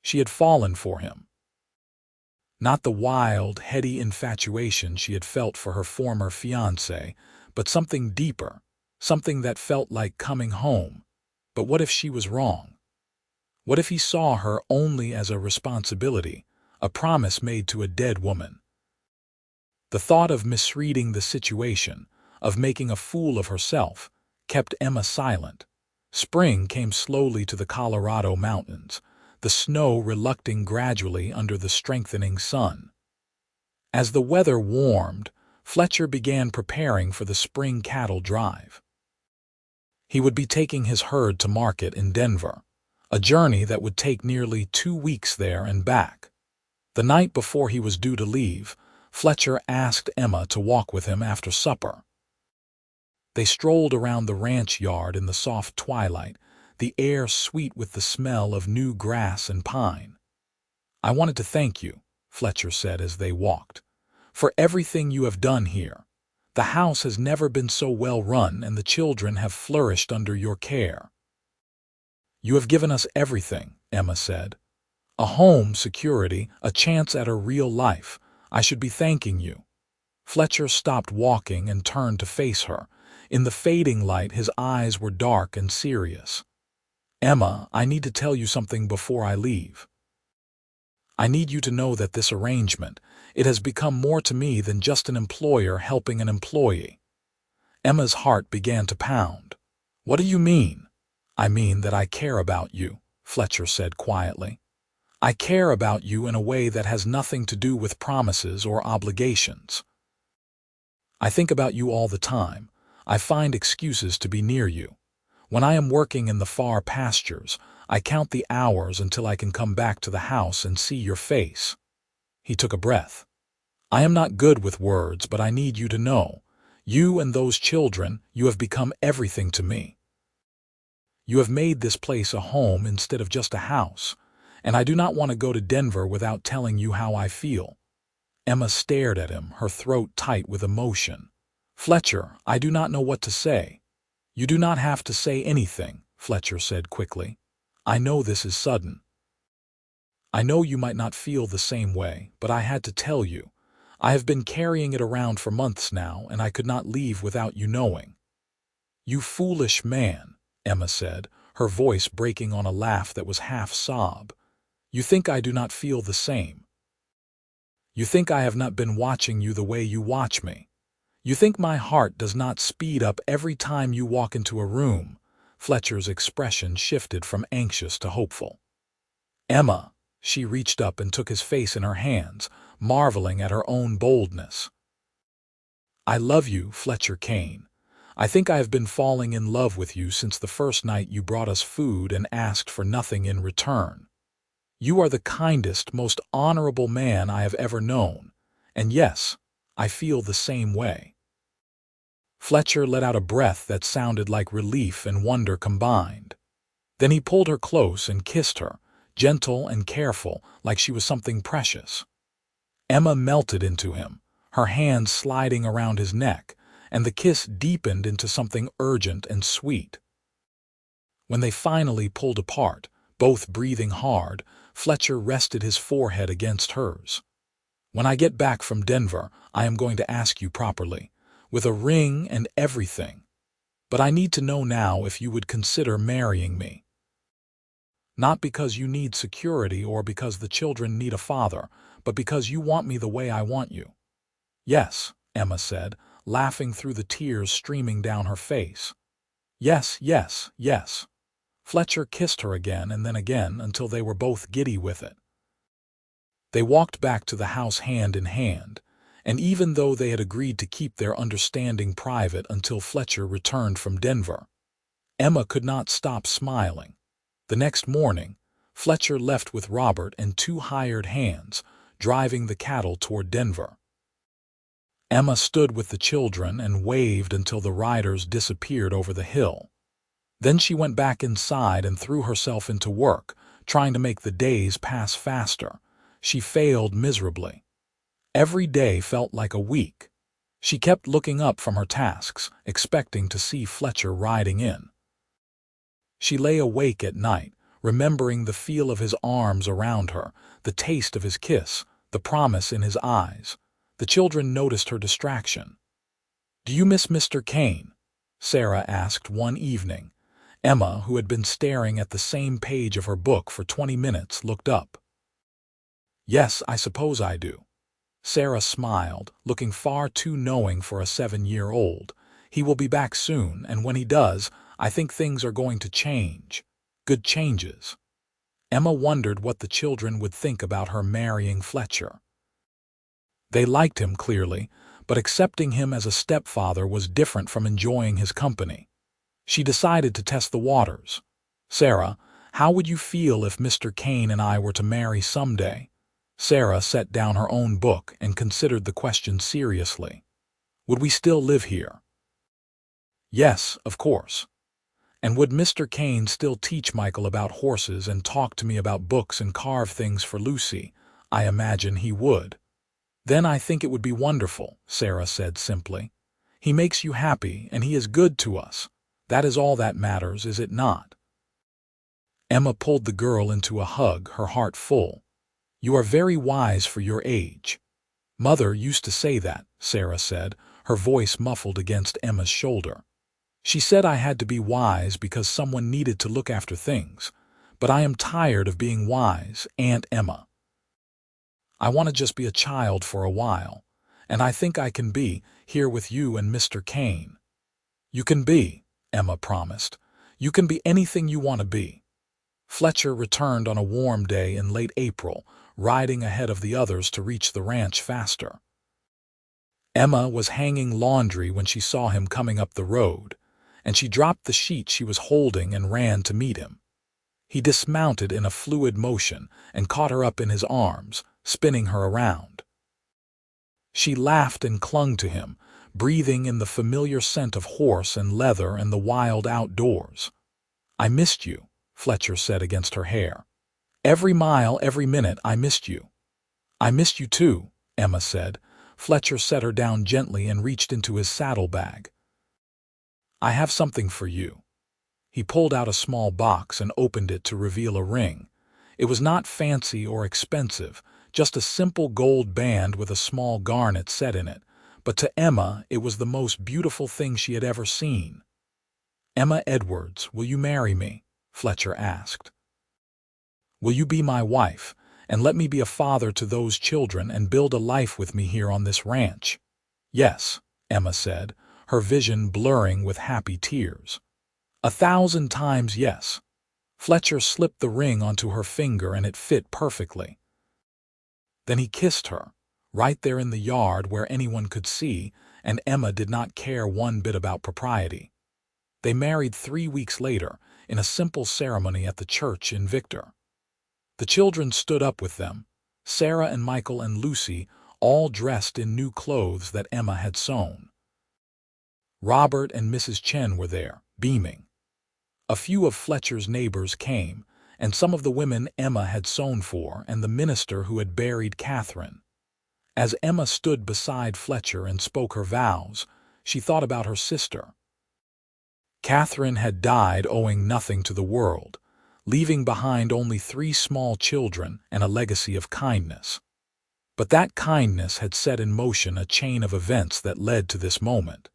she had fallen for him. Not the wild, heady infatuation she had felt for her former fiancé, but something deeper, something that felt like coming home. But what if she was wrong? What if he saw her only as a responsibility, a promise made to a dead woman? The thought of misreading the situation, of making a fool of herself, kept Emma silent. Spring came slowly to the Colorado mountains, the snow relucting gradually under the strengthening sun. As the weather warmed, Fletcher began preparing for the spring cattle drive. He would be taking his herd to market in Denver, a journey that would take nearly 2 weeks there and back. The night before he was due to leave, Fletcher asked Emma to walk with him after supper. They strolled around the ranch yard in the soft twilight, the air sweet with the smell of new grass and pine. "I wanted to thank you," Fletcher said as they walked, "for everything you have done here. The house has never been so well run and the children have flourished under your care." "You have given us everything," Emma said. "A home, security, a chance at a real life. I should be thanking you." Fletcher stopped walking and turned to face her. In the fading light, his eyes were dark and serious. "Emma, I need to tell you something before I leave. I need you to know that this arrangement, it has become more to me than just an employer helping an employee." Emma's heart began to pound. "What do you mean?" "I mean that I care about you," Fletcher said quietly. "I care about you in a way that has nothing to do with promises or obligations. I think about you all the time. I find excuses to be near you. When I am working in the far pastures, I count the hours until I can come back to the house and see your face." He took a breath. "I am not good with words, but I need you to know. You and those children, you have become everything to me. You have made this place a home instead of just a house, and I do not want to go to Denver without telling you how I feel." Emma stared at him, her throat tight with emotion. "Fletcher, I do not know what to say." "You do not have to say anything," Fletcher said quickly. "I know this is sudden. I know you might not feel the same way, but I had to tell you. I have been carrying it around for months now, and I could not leave without you knowing." "You foolish man," Emma said, her voice breaking on a laugh that was half sob. "You think I do not feel the same. You think I have not been watching you the way you watch me. You think my heart does not speed up every time you walk into a room." Fletcher's expression shifted from anxious to hopeful. "Emma," she reached up and took his face in her hands, marveling at her own boldness. "I love you, Fletcher Kane. I think I have been falling in love with you since the first night you brought us food and asked for nothing in return. You are the kindest, most honorable man I have ever known, and yes, I feel the same way." Fletcher let out a breath that sounded like relief and wonder combined. Then he pulled her close and kissed her, gentle and careful, like she was something precious. Emma melted into him, her hands sliding around his neck, and the kiss deepened into something urgent and sweet. When they finally pulled apart, both breathing hard, Fletcher rested his forehead against hers. "When I get back from Denver, I am going to ask you properly, with a ring and everything. But I need to know now if you would consider marrying me. Not because you need security or because the children need a father, but because you want me the way I want you." "Yes," Emma said, laughing through the tears streaming down her face. "Yes, yes, yes." Fletcher kissed her again and then again until they were both giddy with it. They walked back to the house hand in hand, and even though they had agreed to keep their understanding private until Fletcher returned from Denver, Emma could not stop smiling. The next morning, Fletcher left with Robert and 2 hired hands, driving the cattle toward Denver. Emma stood with the children and waved until the riders disappeared over the hill. Then she went back inside and threw herself into work, trying to make the days pass faster. She failed miserably. Every day felt like a week. She kept looking up from her tasks, expecting to see Fletcher riding in. She lay awake at night, remembering the feel of his arms around her, the taste of his kiss, the promise in his eyes. The children noticed her distraction. "Do you miss Mr. Kane?" Sarah asked one evening. Emma, who had been staring at the same page of her book for 20 minutes, looked up. "Yes, I suppose I do." Sarah smiled, looking far too knowing for a 7-year-old. "He will be back soon, and when he does, I think things are going to change. Good changes." Emma wondered what the children would think about her marrying Fletcher. They liked him clearly, but accepting him as a stepfather was different from enjoying his company. She decided to test the waters. "Sarah, how would you feel if Mr. Kane and I were to marry someday?" Sarah set down her own book and considered the question seriously. "Would we still live here?" "Yes, of course." "And would Mr. Kane still teach Michael about horses and talk to me about books and carve things for Lucy?" "I imagine he would." "Then I think it would be wonderful," Sarah said simply. "He makes you happy and he is good to us. That is all that matters, is it not?" Emma pulled the girl into a hug, her heart full. "You are very wise for your age." "Mother used to say that," Sarah said, her voice muffled against Emma's shoulder. "She said I had to be wise because someone needed to look after things. But I am tired of being wise, Aunt Emma. I want to just be a child for a while, and I think I can be, here with you and Mr. Kane." "You can be," Emma promised. "You can be anything you want to be." Fletcher returned on a warm day in late April, riding ahead of the others to reach the ranch faster. Emma was hanging laundry when she saw him coming up the road, and she dropped the sheet she was holding and ran to meet him. He dismounted in a fluid motion and caught her up in his arms, spinning her around. She laughed and clung to him, breathing in the familiar scent of horse and leather and the wild outdoors. "I missed you," Fletcher said against her hair. "Every mile, every minute, I missed you." "I missed you too," Emma said. Fletcher set her down gently and reached into his saddlebag. "I have something for you." He pulled out a small box and opened it to reveal a ring. It was not fancy or expensive, just a simple gold band with a small garnet set in it, but to Emma it was the most beautiful thing she had ever seen. "Emma Edwards, will you marry me?" Fletcher asked. "Will you be my wife, and let me be a father to those children and build a life with me here on this ranch?" "Yes," Emma said, her vision blurring with happy tears. 1,000 times yes. Fletcher slipped the ring onto her finger and it fit perfectly. Then he kissed her, right there in the yard where anyone could see, and Emma did not care one bit about propriety. They married 3 weeks later, in a simple ceremony at the church in Victor. The children stood up with them, Sarah and Michael and Lucy, all dressed in new clothes that Emma had sewn. Robert and Mrs. Chen were there, beaming. A few of Fletcher's neighbors came, and some of the women Emma had sewn for, and the minister who had buried Catherine. As Emma stood beside Fletcher and spoke her vows, she thought about her sister. Catherine had died owing nothing to the world, leaving behind only 3 small children and a legacy of kindness. But that kindness had set in motion a chain of events that led to this moment.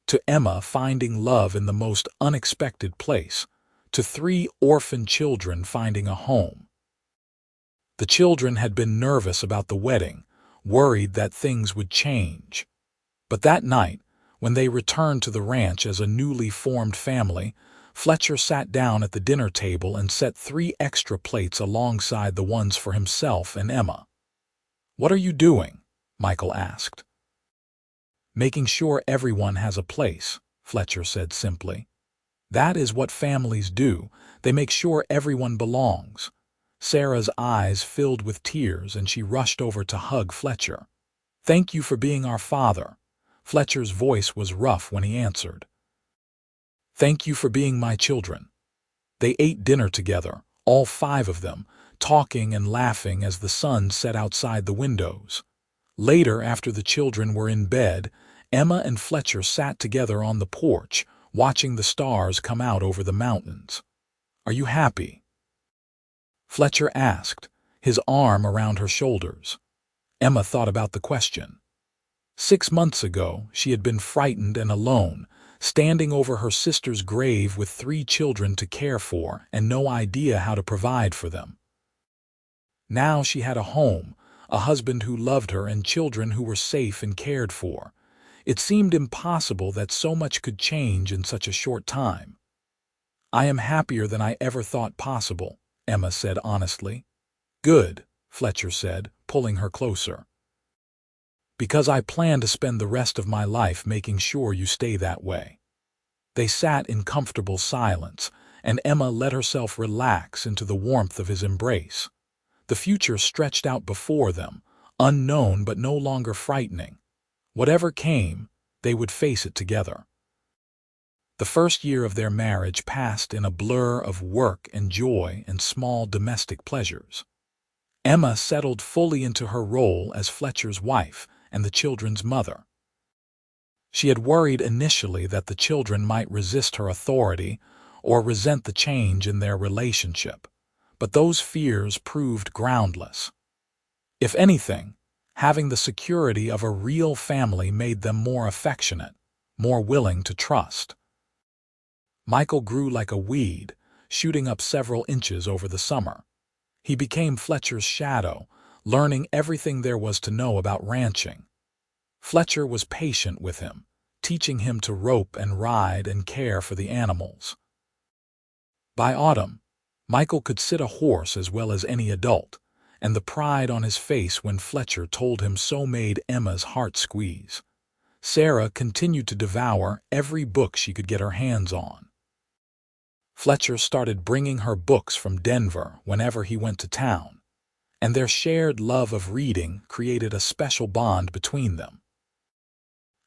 To Emma finding love in the most unexpected place, to 3 orphan children finding a home. The children had been nervous about the wedding, worried that things would change. But that night, when they returned to the ranch as a newly formed family, Fletcher sat down at the dinner table and set 3 extra plates alongside the ones for himself and Emma. "What are you doing?" Michael asked. "Making sure everyone has a place," Fletcher said simply. "That is what families do. They make sure everyone belongs." Sarah's eyes filled with tears and she rushed over to hug Fletcher. "Thank you for being our father." Fletcher's voice was rough when he answered. "Thank you for being my children." They ate dinner together, all 5 of them, talking and laughing as the sun set outside the windows. Later, after the children were in bed, Emma and Fletcher sat together on the porch, watching the stars come out over the mountains. "Are you happy?" Fletcher asked, his arm around her shoulders. Emma thought about the question. 6 months ago, she had been frightened and alone, standing over her sister's grave with 3 children to care for and no idea how to provide for them. Now she had a home, a husband who loved her and children who were safe and cared for. It seemed impossible that so much could change in such a short time. "I am happier than I ever thought possible," Emma said honestly. "Good," Fletcher said, pulling her closer. "Because I plan to spend the rest of my life making sure you stay that way." They sat in comfortable silence, and Emma let herself relax into the warmth of his embrace. The future stretched out before them, unknown but no longer frightening. Whatever came, they would face it together. The first year of their marriage passed in a blur of work and joy and small domestic pleasures. Emma settled fully into her role as Fletcher's wife and the children's mother. She had worried initially that the children might resist her authority or resent the change in their relationship, but those fears proved groundless. If anything, having the security of a real family made them more affectionate, more willing to trust. Michael grew like a weed, shooting up several inches over the summer. He became Fletcher's shadow, learning everything there was to know about ranching. Fletcher was patient with him, teaching him to rope and ride and care for the animals. By autumn, Michael could sit a horse as well as any adult, and the pride on his face when Fletcher told him so made Emma's heart squeeze. Sarah continued to devour every book she could get her hands on. Fletcher started bringing her books from Denver whenever he went to town, and their shared love of reading created a special bond between them.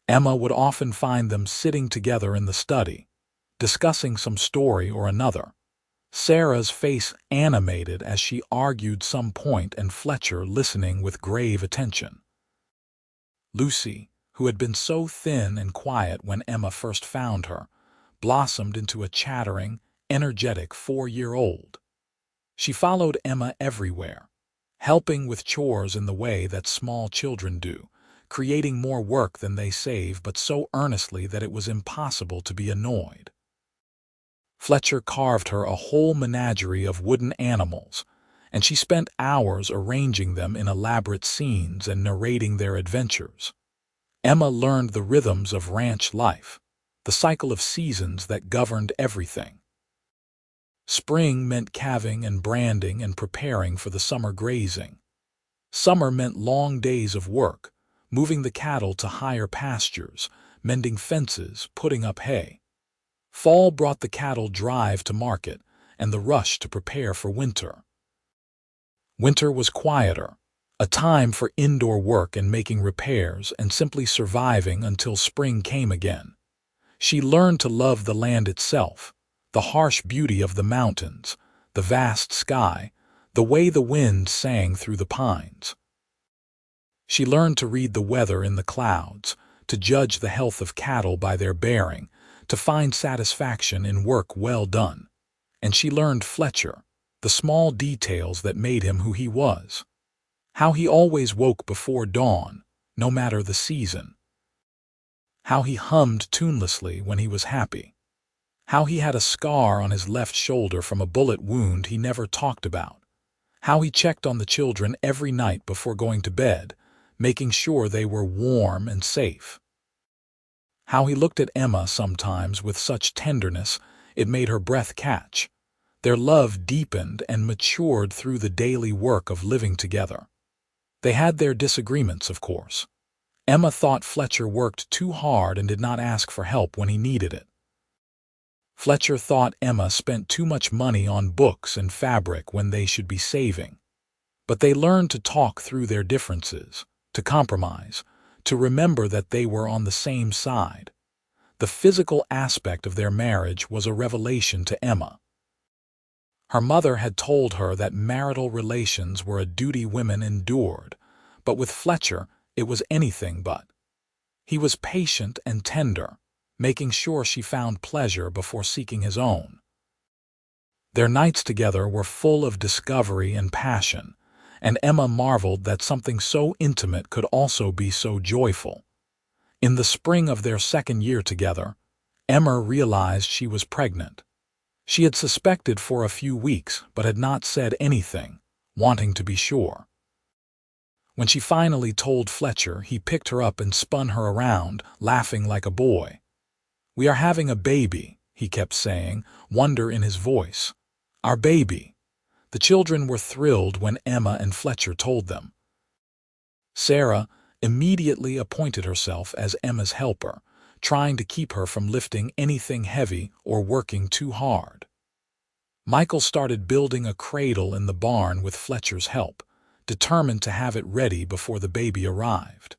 Emma would often find them sitting together in the study, discussing some story or another, Sarah's face animated as she argued some point and Fletcher listening with grave attention. Lucy, who had been so thin and quiet when Emma first found her, blossomed into a chattering, energetic 4-year-old. She followed Emma everywhere, helping with chores in the way that small children do, creating more work than they save but so earnestly that it was impossible to be annoyed. Fletcher carved her a whole menagerie of wooden animals, and she spent hours arranging them in elaborate scenes and narrating their adventures. Emma learned the rhythms of ranch life, the cycle of seasons that governed everything. Spring meant calving and branding and preparing for the summer grazing. Summer meant long days of work, moving the cattle to higher pastures, mending fences, putting up hay. Fall brought the cattle drive to market and the rush to prepare for winter. Winter was quieter, a time for indoor work and making repairs and simply surviving until spring came again. She learned to love the land itself, the harsh beauty of the mountains, the vast sky, the way the wind sang through the pines. She learned to read the weather in the clouds, to judge the health of cattle by their bearing, to find satisfaction in work well done. And she learned Fletcher, the small details that made him who he was. How he always woke before dawn, no matter the season. How he hummed tunelessly when he was happy. How he had a scar on his left shoulder from a bullet wound he never talked about. How he checked on the children every night before going to bed, making sure they were warm and safe. How he looked at Emma sometimes with such tenderness it made her breath catch. Their love deepened and matured through the daily work of living together. They had their disagreements, of course. Emma thought Fletcher worked too hard and did not ask for help when he needed it. Fletcher thought Emma spent too much money on books and fabric when they should be saving. But they learned to talk through their differences, to compromise, to remember that they were on the same side. The physical aspect of their marriage was a revelation to Emma. Her mother had told her that marital relations were a duty women endured, but with Fletcher it was anything but. He was patient and tender, making sure she found pleasure before seeking his own. Their nights together were full of discovery and passion, and Emma marveled that something so intimate could also be so joyful. In the spring of their second year together, Emma realized she was pregnant. She had suspected for a few weeks but had not said anything, wanting to be sure. When she finally told Fletcher, he picked her up and spun her around, laughing like a boy. "We are having a baby," he kept saying, wonder in his voice. "Our baby." The children were thrilled when Emma and Fletcher told them. Sarah immediately appointed herself as Emma's helper, trying to keep her from lifting anything heavy or working too hard. Michael started building a cradle in the barn with Fletcher's help, determined to have it ready before the baby arrived.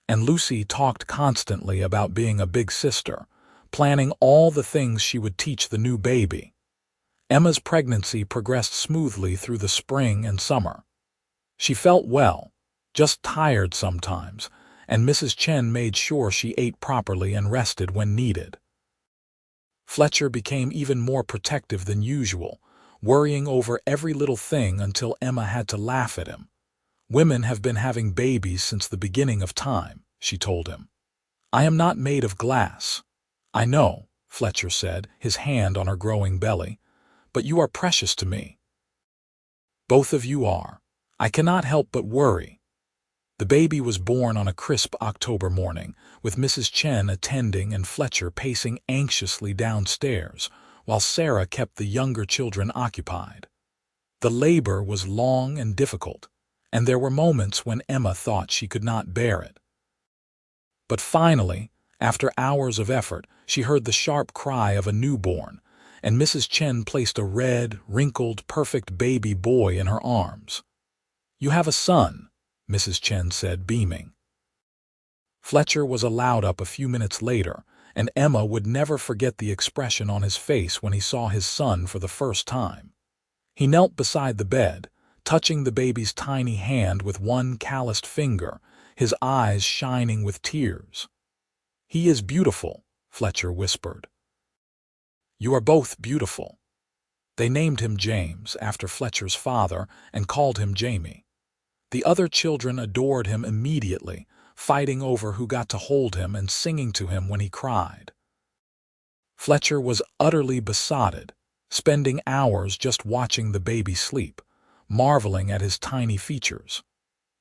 And Lucy talked constantly about being a big sister, planning all the things she would teach the new baby. Emma's pregnancy progressed smoothly through the spring and summer. She felt well, just tired sometimes, and Mrs. Chen made sure she ate properly and rested when needed. Fletcher became even more protective than usual, worrying over every little thing until Emma had to laugh at him. "Women have been having babies since the beginning of time," she told him. "I am not made of glass." "I know," Fletcher said, his hand on her growing belly, "but you are precious to me." "Both of you are. I cannot help but worry." The baby was born on a crisp October morning, with Mrs. Chen attending and Fletcher pacing anxiously downstairs, while Sarah kept the younger children occupied. The labor was long and difficult, and there were moments when Emma thought she could not bear it. But finally, after hours of effort, she heard the sharp cry of a newborn, and Mrs. Chen placed a red, wrinkled, perfect baby boy in her arms. "You have a son," Mrs. Chen said, beaming. Fletcher was allowed up a few minutes later, and Emma would never forget the expression on his face when he saw his son for the first time. He knelt beside the bed, touching the baby's tiny hand with one calloused finger, his eyes shining with tears. "He is beautiful," Fletcher whispered. "You are both beautiful." They named him James after Fletcher's father and called him Jamie. The other children adored him immediately, fighting over who got to hold him and singing to him when he cried. Fletcher was utterly besotted, spending hours just watching the baby sleep, marveling at his tiny features.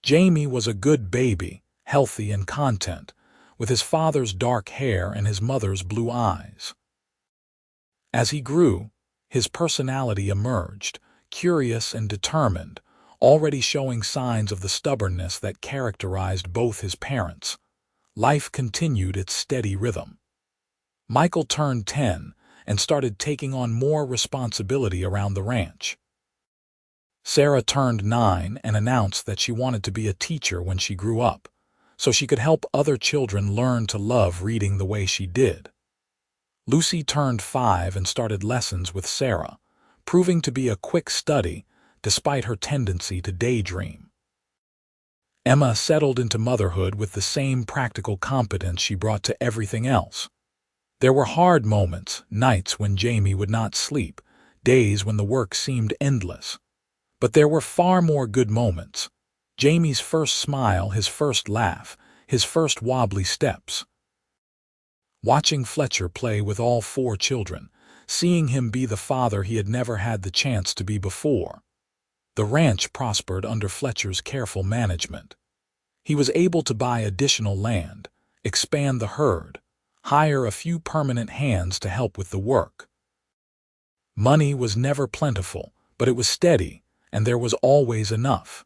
Jamie was a good baby, healthy and content, with his father's dark hair and his mother's blue eyes. As he grew, his personality emerged, curious and determined, already showing signs of the stubbornness that characterized both his parents. Life continued its steady rhythm. Michael turned 10 and started taking on more responsibility around the ranch. Sarah turned 9 and announced that she wanted to be a teacher when she grew up, so she could help other children learn to love reading the way she did. Lucy turned 5 and started lessons with Sarah, proving to be a quick study despite her tendency to daydream. Emma settled into motherhood with the same practical competence she brought to everything else. There were hard moments, nights when Jamie would not sleep, days when the work seemed endless. But there were far more good moments. Jamie's first smile, his first laugh, his first wobbly steps. Watching Fletcher play with all 4 children, seeing him be the father he had never had the chance to be before. The ranch prospered under Fletcher's careful management. He was able to buy additional land, expand the herd, hire a few permanent hands to help with the work. Money was never plentiful, but it was steady, and there was always enough.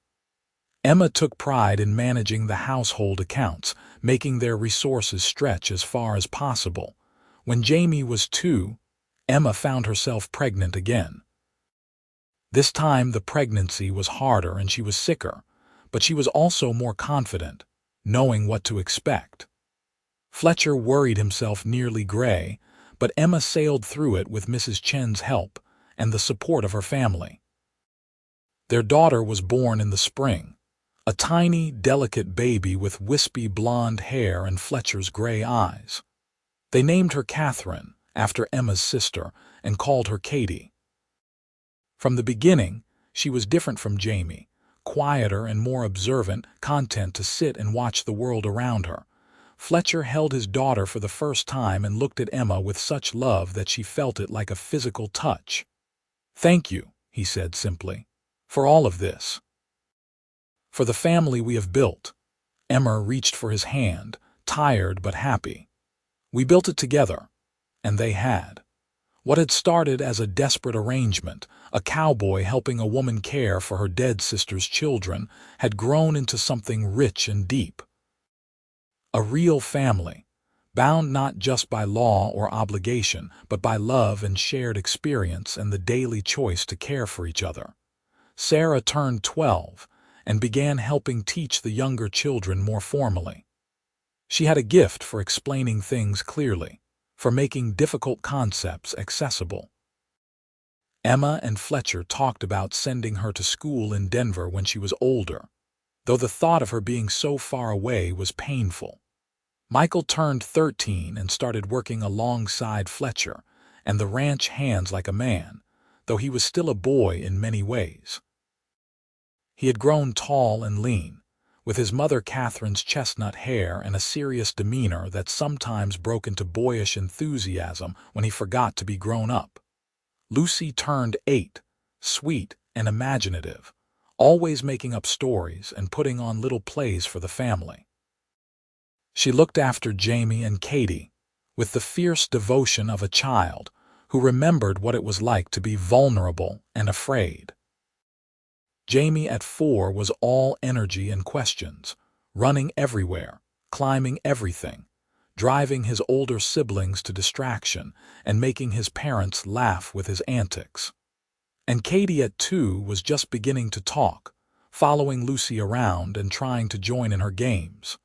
Emma took pride in managing the household accounts, making their resources stretch as far as possible. When Jamie was 2, Emma found herself pregnant again. This time the pregnancy was harder and she was sicker, but she was also more confident, knowing what to expect. Fletcher worried himself nearly gray, but Emma sailed through it with Mrs. Chen's help and the support of her family. Their daughter was born in the spring, a tiny, delicate baby with wispy blonde hair and Fletcher's gray eyes. They named her Catherine, after Emma's sister, and called her Katie. From the beginning, she was different from Jamie, quieter and more observant, content to sit and watch the world around her. Fletcher held his daughter for the first time and looked at Emma with such love that she felt it like a physical touch. "Thank you," he said simply, "for all of this. For the family we have built." Emma reached for his hand, tired but happy. "We built it together," and they had. What had started as a desperate arrangement, a cowboy helping a woman care for her dead sister's children, had grown into something rich and deep. A real family, bound not just by law or obligation, but by love and shared experience and the daily choice to care for each other. Sarah turned 12 and began helping teach the younger children more formally. She had a gift for explaining things clearly, for making difficult concepts accessible. Emma and Fletcher talked about sending her to school in Denver when she was older, though the thought of her being so far away was painful. Michael turned 13 and started working alongside Fletcher and the ranch hands like a man, though he was still a boy in many ways. He had grown tall and lean, with his mother Catherine's chestnut hair and a serious demeanor that sometimes broke into boyish enthusiasm when he forgot to be grown up. Lucy turned 8, sweet and imaginative, always making up stories and putting on little plays for the family. She looked after Jamie and Katie with the fierce devotion of a child who remembered what it was like to be vulnerable and afraid. Jamie at 4 was all energy and questions, running everywhere, climbing everything, driving his older siblings to distraction and making his parents laugh with his antics. And Katie at 2 was just beginning to talk, following Lucy around and trying to join in her games.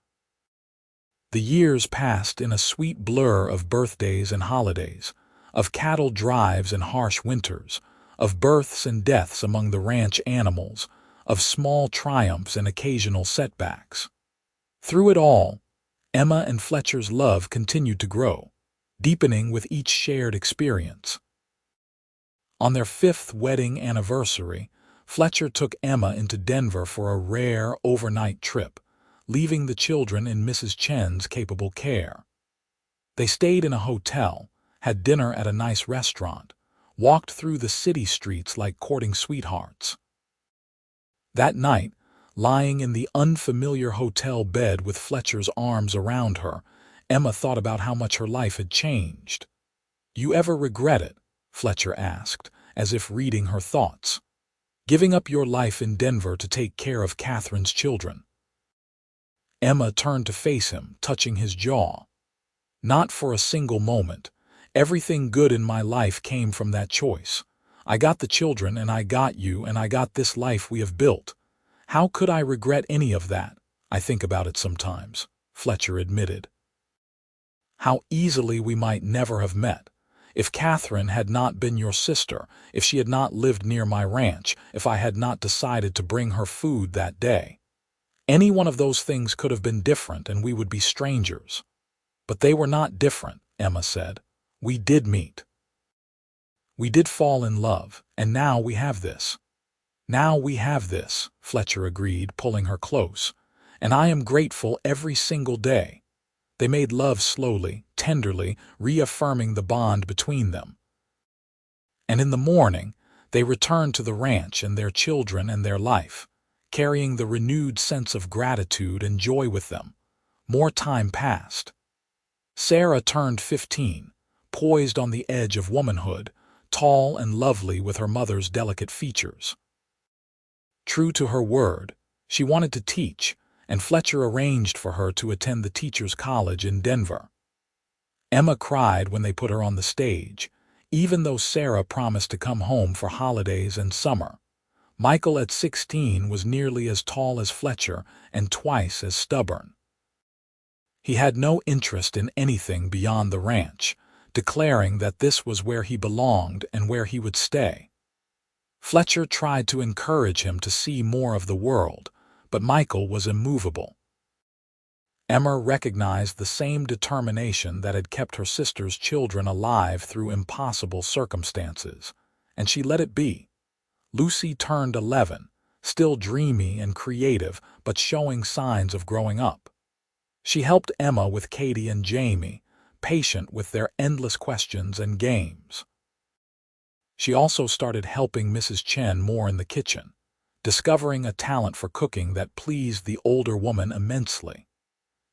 The years passed in a sweet blur of birthdays and holidays, of cattle drives and harsh winters, of births and deaths among the ranch animals, of small triumphs and occasional setbacks. Through it all, Emma and Fletcher's love continued to grow, deepening with each shared experience. On their 5th wedding anniversary, Fletcher took Emma into Denver for a rare overnight trip, leaving the children in Mrs. Chen's capable care. They stayed in a hotel, had dinner at a nice restaurant, walked through the city streets like courting sweethearts. That night, lying in the unfamiliar hotel bed with Fletcher's arms around her, Emma thought about how much her life had changed. "You ever regret it?" Fletcher asked, as if reading her thoughts. "Giving up your life in Denver to take care of Catherine's children?" Emma turned to face him, touching his jaw. "Not for a single moment. Everything good in my life came from that choice. I got the children, and I got you, and I got this life we have built. How could I regret any of that? I think about it sometimes," Fletcher admitted. "How easily we might never have met. If Catherine had not been your sister, if she had not lived near my ranch, if I had not decided to bring her food that day. Any one of those things could have been different and we would be strangers." "But they were not different," Emma said. "We did meet. We did fall in love, and now we have this." "Now we have this," Fletcher agreed, pulling her close. "And I am grateful every single day." They made love slowly, tenderly, reaffirming the bond between them. And in the morning, they returned to the ranch and their children and their life, carrying the renewed sense of gratitude and joy with them. More time passed. Sarah turned 15, poised on the edge of womanhood, tall and lovely with her mother's delicate features. True to her word, she wanted to teach, and Fletcher arranged for her to attend the Teachers' College in Denver. Emma cried when they put her on the stage, even though Sarah promised to come home for holidays and summer. Michael at 16 was nearly as tall as Fletcher and twice as stubborn. He had no interest in anything beyond the ranch, declaring that this was where he belonged and where he would stay. Fletcher tried to encourage him to see more of the world, but Michael was immovable. Emma recognized the same determination that had kept her sister's children alive through impossible circumstances, and she let it be. Lucy turned 11, still dreamy and creative, but showing signs of growing up. She helped Emma with Katie and Jamie, patient with their endless questions and games. She also started helping Mrs. Chen more in the kitchen, discovering a talent for cooking that pleased the older woman immensely.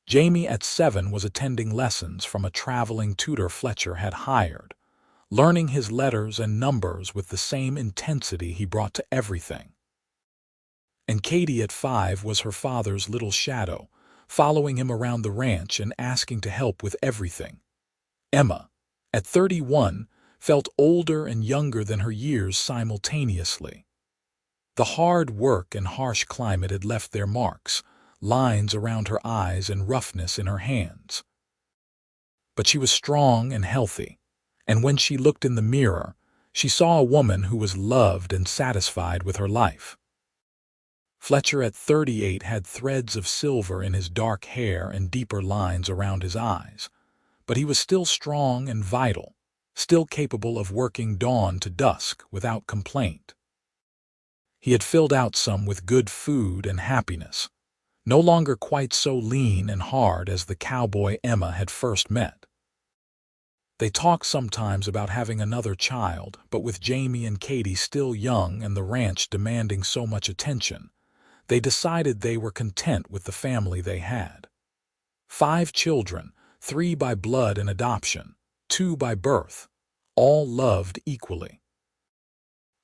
Jamie at 7 was attending lessons from a traveling tutor Fletcher had hired, learning his letters and numbers with the same intensity he brought to everything. And Katie at 5 was her father's little shadow, following him around the ranch and asking to help with everything. Emma, at 31, felt older and younger than her years simultaneously. The hard work and harsh climate had left their marks, lines around her eyes and roughness in her hands. But she was strong and healthy, and when she looked in the mirror, she saw a woman who was loved and satisfied with her life. Fletcher at 38 had threads of silver in his dark hair and deeper lines around his eyes, but he was still strong and vital, still capable of working dawn to dusk without complaint. He had filled out some with good food and happiness, no longer quite so lean and hard as the cowboy Emma had first met. They talk sometimes about having another child, but with Jamie and Katie still young and the ranch demanding so much attention, they decided they were content with the family they had. 5 children, 3 by blood and adoption, 2 by birth, all loved equally.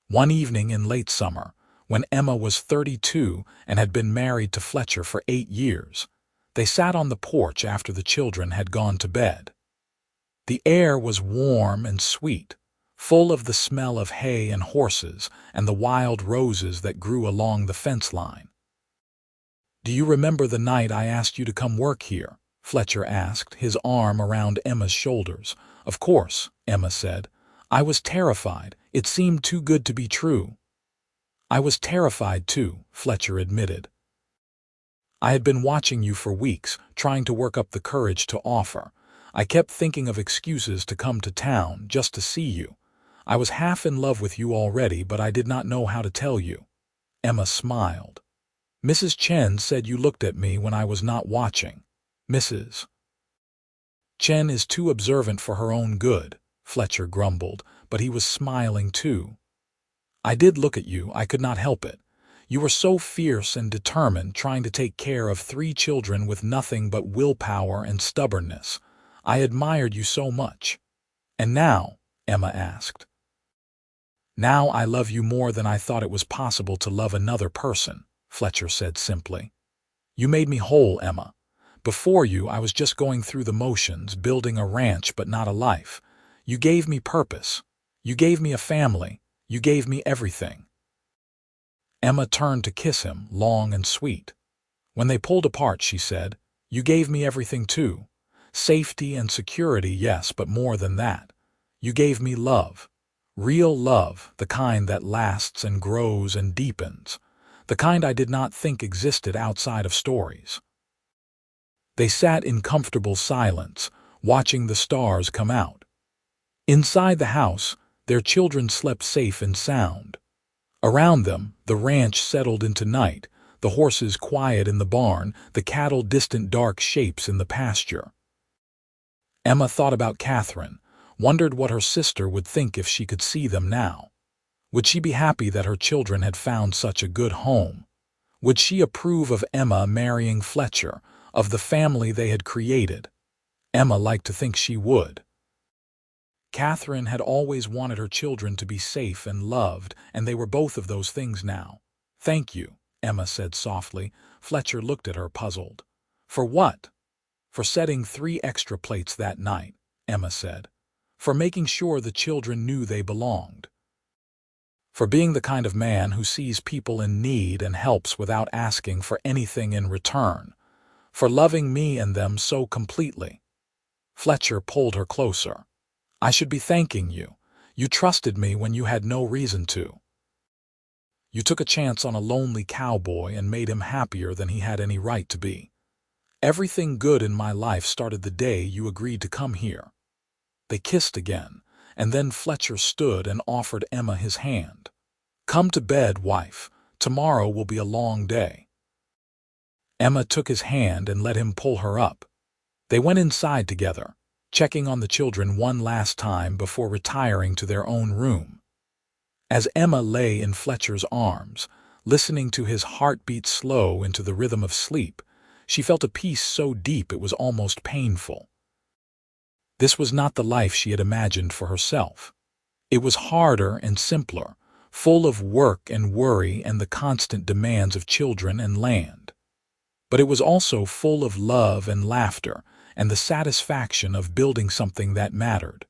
One evening in late summer, when Emma was 32 and had been married to Fletcher for 8 years, they sat on the porch after the children had gone to bed. The air was warm and sweet, full of the smell of hay and horses and the wild roses that grew along the fence line. "Do you remember the night I asked you to come work here?" Fletcher asked, his arm around Emma's shoulders. "Of course," Emma said. "I was terrified. It seemed too good to be true." "I was terrified too," Fletcher admitted. "I had been watching you for weeks, trying to work up the courage to offer. I kept thinking of excuses to come to town, just to see you. I was half in love with you already, but I did not know how to tell you." Emma smiled. "Mrs. Chen said you looked at me when I was not watching." "Mrs. Chen is too observant for her own good," Fletcher grumbled, but he was smiling too. "I did look at you, I could not help it. You were so fierce and determined, trying to take care of 3 children with nothing but willpower and stubbornness. I admired you so much." "And now?" Emma asked. "Now I love you more than I thought it was possible to love another person," Fletcher said simply. "You made me whole, Emma. Before you, I was just going through the motions, building a ranch but not a life. You gave me purpose. You gave me a family. You gave me everything." Emma turned to kiss him, long and sweet. When they pulled apart, she said, "You gave me everything too. Safety and security, yes, but more than that. You gave me love. Real love, the kind that lasts and grows and deepens. The kind I did not think existed outside of stories." They sat in comfortable silence, watching the stars come out. Inside the house, their children slept safe and sound. Around them, the ranch settled into night, the horses quiet in the barn, the cattle distant dark shapes in the pasture. Emma thought about Catherine, wondered what her sister would think if she could see them now. Would she be happy that her children had found such a good home? Would she approve of Emma marrying Fletcher, of the family they had created? Emma liked to think she would. Catherine had always wanted her children to be safe and loved, and they were both of those things now. "Thank you," Emma said softly. Fletcher looked at her, puzzled. "For what?" "For setting 3 extra plates that night," Emma said. "For making sure the children knew they belonged. For being the kind of man who sees people in need and helps without asking for anything in return. For loving me and them so completely." Fletcher pulled her closer. "I should be thanking you. You trusted me when you had no reason to. You took a chance on a lonely cowboy and made him happier than he had any right to be. Everything good in my life started the day you agreed to come here." They kissed again, and then Fletcher stood and offered Emma his hand. "Come to bed, wife. Tomorrow will be a long day." Emma took his hand and let him pull her up. They went inside together, checking on the children one last time before retiring to their own room. As Emma lay in Fletcher's arms, listening to his heartbeat slow into the rhythm of sleep, she felt a peace so deep it was almost painful. This was not the life she had imagined for herself. It was harder and simpler, full of work and worry and the constant demands of children and land. But it was also full of love and laughter and the satisfaction of building something that mattered.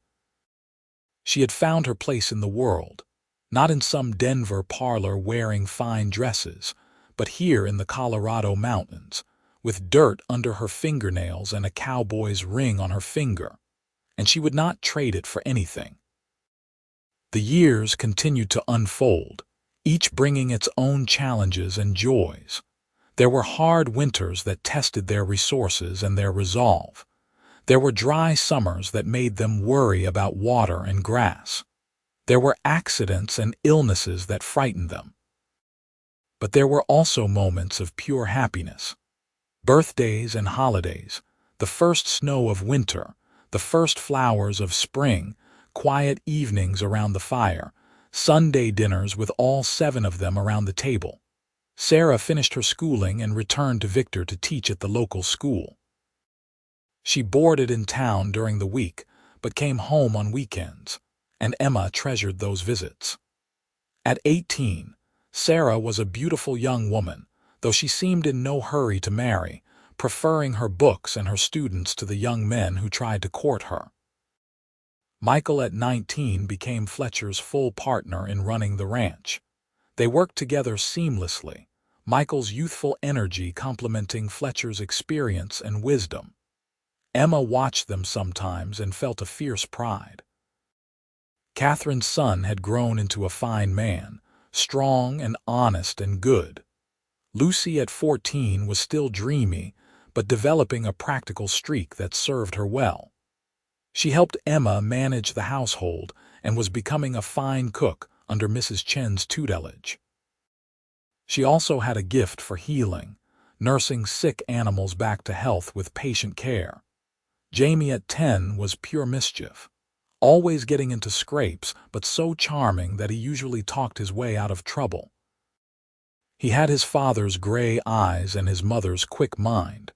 She had found her place in the world, not in some Denver parlor wearing fine dresses, but here in the Colorado mountains, with dirt under her fingernails and a cowboy's ring on her finger, and she would not trade it for anything. The years continued to unfold, each bringing its own challenges and joys. There were hard winters that tested their resources and their resolve. There were dry summers that made them worry about water and grass. There were accidents and illnesses that frightened them. But there were also moments of pure happiness. Birthdays and holidays, the first snow of winter, The first flowers of spring, quiet evenings around the fire, Sunday dinners with all 7 of them around the table. Sarah finished her schooling and returned to Victor to teach at the local school. She boarded in town during the week, but came home on weekends, and Emma treasured those visits. At 18, Sarah was a beautiful young woman, though she seemed in no hurry to marry, preferring her books and her students to the young men who tried to court her. Michael at 19 became Fletcher's full partner in running the ranch. They worked together seamlessly, Michael's youthful energy complementing Fletcher's experience and wisdom. Emma watched them sometimes and felt a fierce pride. Catherine's son had grown into a fine man, strong and honest and good. Lucy at 14 was still dreamy, but developing a practical streak that served her well. She helped Emma manage the household and was becoming a fine cook under Mrs. Chen's tutelage. She also had a gift for healing, nursing sick animals back to health with patient care. Jamie at 10 was pure mischief, always getting into scrapes, but so charming that he usually talked his way out of trouble. He had his father's gray eyes and his mother's quick mind,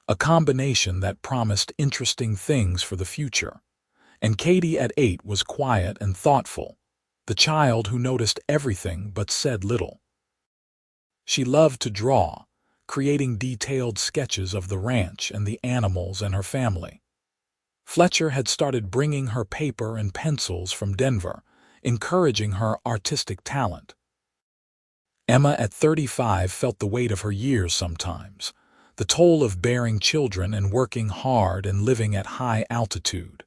a combination that promised interesting things for the future. And Katie at 8 was quiet and thoughtful, the child who noticed everything but said little. She loved to draw, creating detailed sketches of the ranch and the animals and her family. Fletcher had started bringing her paper and pencils from Denver, encouraging her artistic talent. Emma at 35 felt the weight of her years sometimes, the toll of bearing children and working hard and living at high altitude.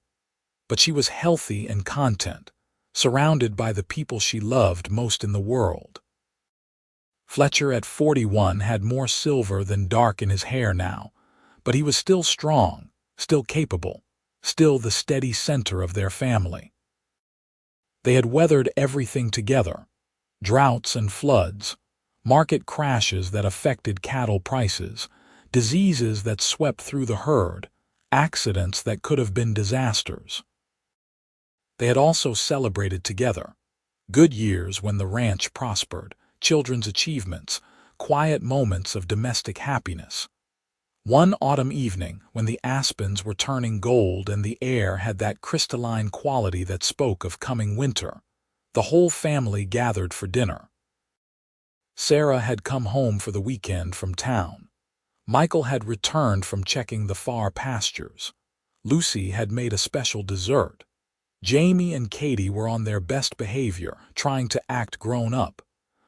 But she was healthy and content, surrounded by the people she loved most in the world. Fletcher at 41 had more silver than dark in his hair now, but he was still strong, still capable, still the steady center of their family. They had weathered everything together, droughts and floods, market crashes that affected cattle prices, diseases that swept through the herd, accidents that could have been disasters. They had also celebrated together, good years when the ranch prospered, children's achievements, quiet moments of domestic happiness. One autumn evening, when the aspens were turning gold and the air had that crystalline quality that spoke of coming winter, the whole family gathered for dinner. Sarah had come home for the weekend from town. Michael had returned from checking the far pastures. Lucy had made a special dessert. Jamie and Katie were on their best behavior, trying to act grown up.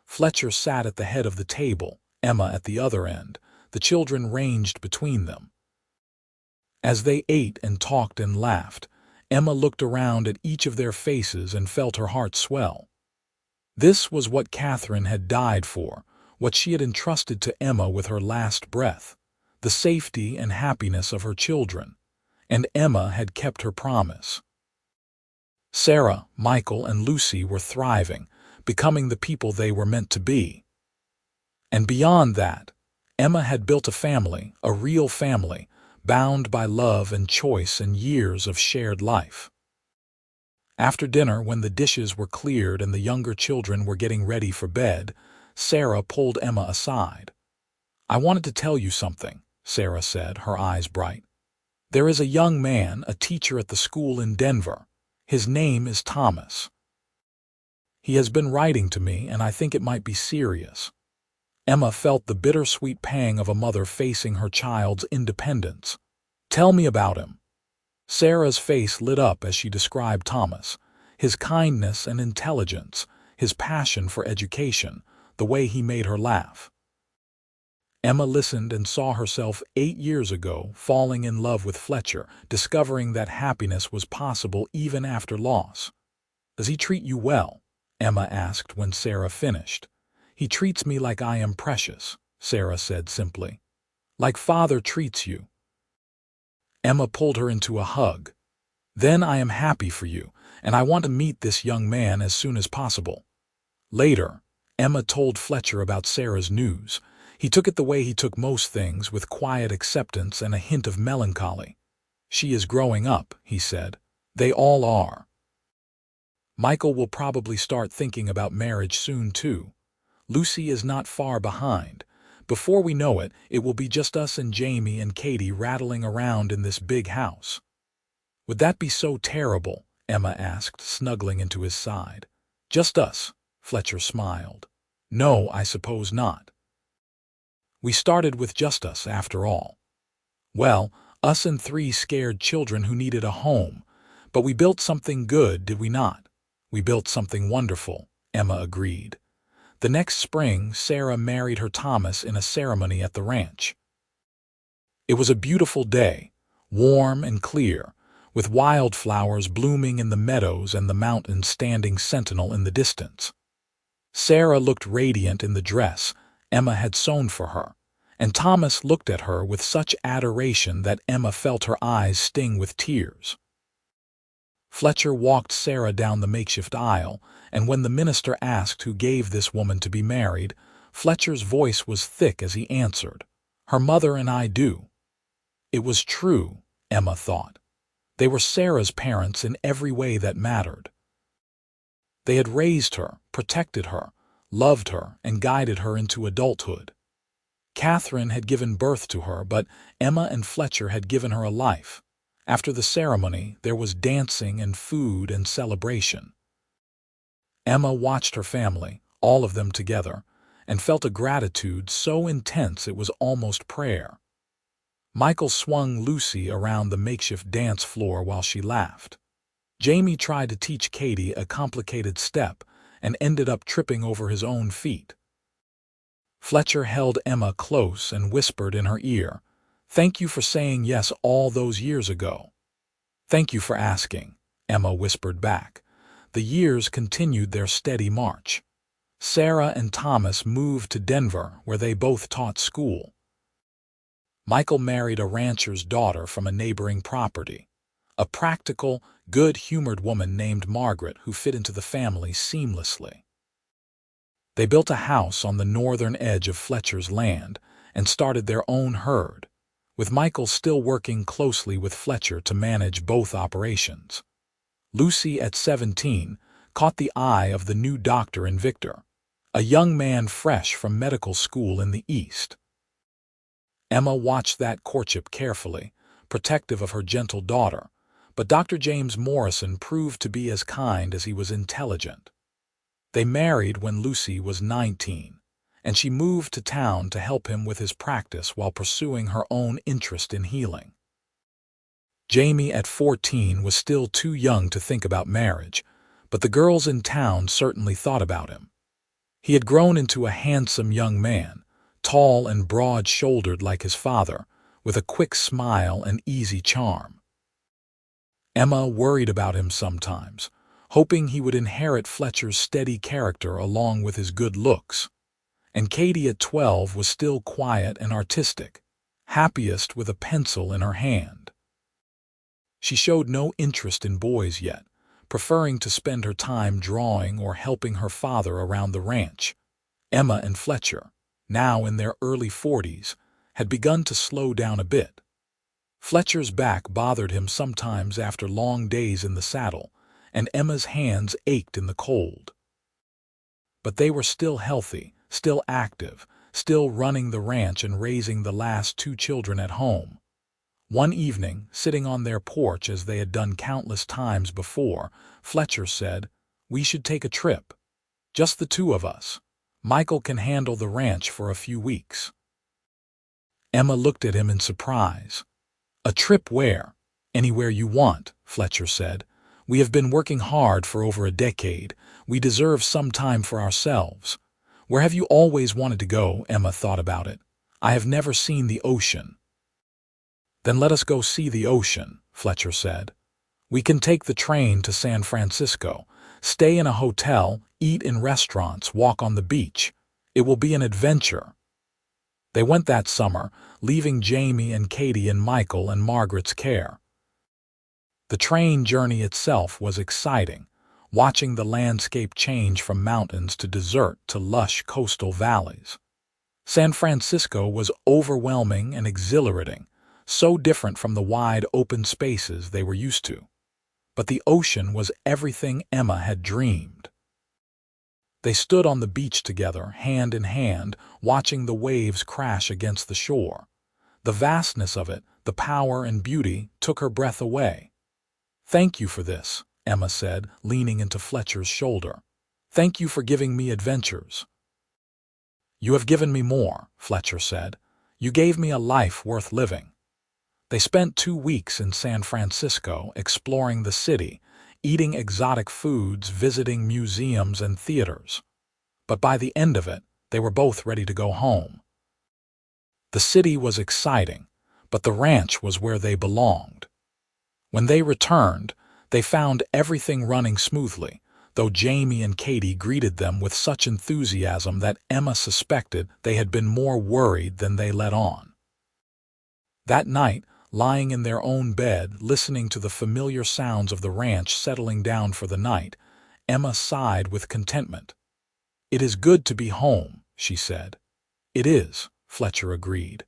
Fletcher sat at the head of the table, Emma at the other end. The children ranged between them. As they ate and talked and laughed, Emma looked around at each of their faces and felt her heart swell. This was what Catherine had died for, what she had entrusted to Emma with her last breath, the safety and happiness of her children, and Emma had kept her promise. Sarah, Michael, and Lucy were thriving, becoming the people they were meant to be. And beyond that, Emma had built a family, a real family, bound by love and choice and years of shared life. After dinner, when the dishes were cleared and the younger children were getting ready for bed, Sarah pulled Emma aside. "I wanted to tell you something," Sarah said, her eyes bright. "There is a young man, a teacher at the school in Denver. His name is Thomas. He has been writing to me, and I think it might be serious." Emma felt the bittersweet pang of a mother facing her child's independence. "Tell me about him." Sarah's face lit up as she described Thomas, his kindness and intelligence, his passion for education, the way he made her laugh. Emma listened and saw herself 8 years ago falling in love with Fletcher, discovering that happiness was possible even after loss. "Does he treat you well?" Emma asked when Sarah finished. "He treats me like I am precious," Sarah said simply. "Like Father treats you." Emma pulled her into a hug. "Then I am happy for you, and I want to meet this young man as soon as possible." Later, Emma told Fletcher about Sarah's news. He took it the way he took most things, with quiet acceptance and a hint of melancholy. She is growing up, he said. They all are. Michael will probably start thinking about marriage soon, too. Lucy is not far behind. Before we know it, it will be just us and Jamie and Katie rattling around in this big house. Would that be so terrible? Emma asked, snuggling into his side. Just us, Fletcher smiled. No, I suppose not. We started with just us, after all. Well, us and 3 scared children who needed a home. But we built something good, did we not? We built something wonderful, Emma agreed. The next spring, Sarah married her Thomas in a ceremony at the ranch. It was a beautiful day, warm and clear, with wildflowers blooming in the meadows and the mountains standing sentinel in the distance. Sarah looked radiant in the dress Emma had sewn for her, and Thomas looked at her with such adoration that Emma felt her eyes sting with tears. Fletcher walked Sarah down the makeshift aisle, and when the minister asked who gave this woman to be married, Fletcher's voice was thick as he answered, "Her mother and I do." It was true, Emma thought. They were Sarah's parents in every way that mattered. They had raised her, protected her, loved her, and guided her into adulthood. Catherine had given birth to her, but Emma and Fletcher had given her a life. After the ceremony, there was dancing and food and celebration. Emma watched her family, all of them together, and felt a gratitude so intense it was almost prayer. Michael swung Lucy around the makeshift dance floor while she laughed. Jamie tried to teach Katie a complicated step and ended up tripping over his own feet. Fletcher held Emma close and whispered in her ear, "Thank you for saying yes all those years ago." "Thank you for asking," Emma whispered back. The years continued their steady march. Sarah and Thomas moved to Denver, where they both taught school. Michael married a rancher's daughter from a neighboring property, a practical, good-humored woman named Margaret who fit into the family seamlessly. They built a house on the northern edge of Fletcher's land and started their own herd, with Michael still working closely with Fletcher to manage both operations. Lucy, at 17, caught the eye of the new doctor in Victor, a young man fresh from medical school in the East. Emma watched that courtship carefully, protective of her gentle daughter, but Dr. James Morrison proved to be as kind as he was intelligent. They married when Lucy was 19, and she moved to town to help him with his practice while pursuing her own interest in healing. Jamie, at 14, was still too young to think about marriage, but the girls in town certainly thought about him. He had grown into a handsome young man, tall and broad-shouldered like his father, with a quick smile and easy charm. Emma worried about him sometimes, hoping he would inherit Fletcher's steady character along with his good looks. And Katie, at 12, was still quiet and artistic, happiest with a pencil in her hand. She showed no interest in boys yet, preferring to spend her time drawing or helping her father around the ranch. Emma and Fletcher, now in their early 40s, had begun to slow down a bit. Fletcher's back bothered him sometimes after long days in the saddle, and Emma's hands ached in the cold. But they were still healthy, still active, still running the ranch and raising the last 2 children at home. One evening, sitting on their porch as they had done countless times before, Fletcher said, "We should take a trip. Just the 2 of us. Michael can handle the ranch for a few weeks." Emma looked at him in surprise. "A trip where?" "Anywhere you want," Fletcher said. "We have been working hard for over a decade. We deserve some time for ourselves." "Where have you always wanted to go?" Emma thought about it. "I have never seen the ocean." "Then let us go see the ocean," Fletcher said. "We can take the train to San Francisco, stay in a hotel, eat in restaurants, walk on the beach. It will be an adventure." They went that summer, leaving Jamie and Katie in Michael and Margaret's care. The train journey itself was exciting, watching the landscape change from mountains to desert to lush coastal valleys. San Francisco was overwhelming and exhilarating, so different from the wide open spaces they were used to. But the ocean was everything Emma had dreamed. They stood on the beach together, hand in hand, watching the waves crash against the shore. The vastness of it, the power and beauty, took her breath away. "Thank you for this," Emma said, leaning into Fletcher's shoulder. "Thank you for giving me adventures." "You have given me more," Fletcher said. "You gave me a life worth living." They spent 2 weeks in San Francisco, exploring the city, eating exotic foods, visiting museums and theaters. But by the end of it, they were both ready to go home. The city was exciting, but the ranch was where they belonged. When they returned, they found everything running smoothly, though Jamie and Katie greeted them with such enthusiasm that Emma suspected they had been more worried than they let on. That night, lying in their own bed, listening to the familiar sounds of the ranch settling down for the night, Emma sighed with contentment. "It is good to be home," she said. "It is," Fletcher agreed.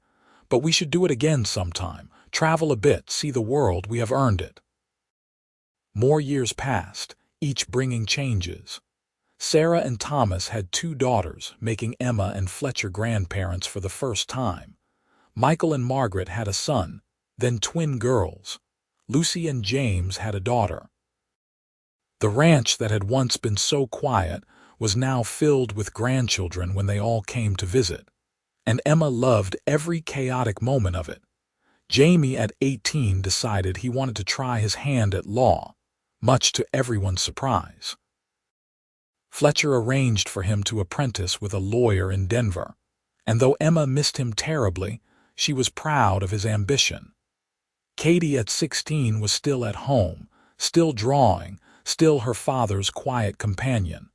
"But we should do it again sometime, travel a bit, see the world. We have earned it." More years passed, each bringing changes. Sarah and Thomas had 2 daughters, making Emma and Fletcher grandparents for the first time. Michael and Margaret had a son, then twin girls. Lucy and James had a daughter. The ranch that had once been so quiet was now filled with grandchildren when they all came to visit. And Emma loved every chaotic moment of it. Jamie at 18 decided he wanted to try his hand at law, much to everyone's surprise. Fletcher arranged for him to apprentice with a lawyer in Denver, and though Emma missed him terribly, she was proud of his ambition. Katie at 16 was still at home, still drawing, still her father's quiet companion.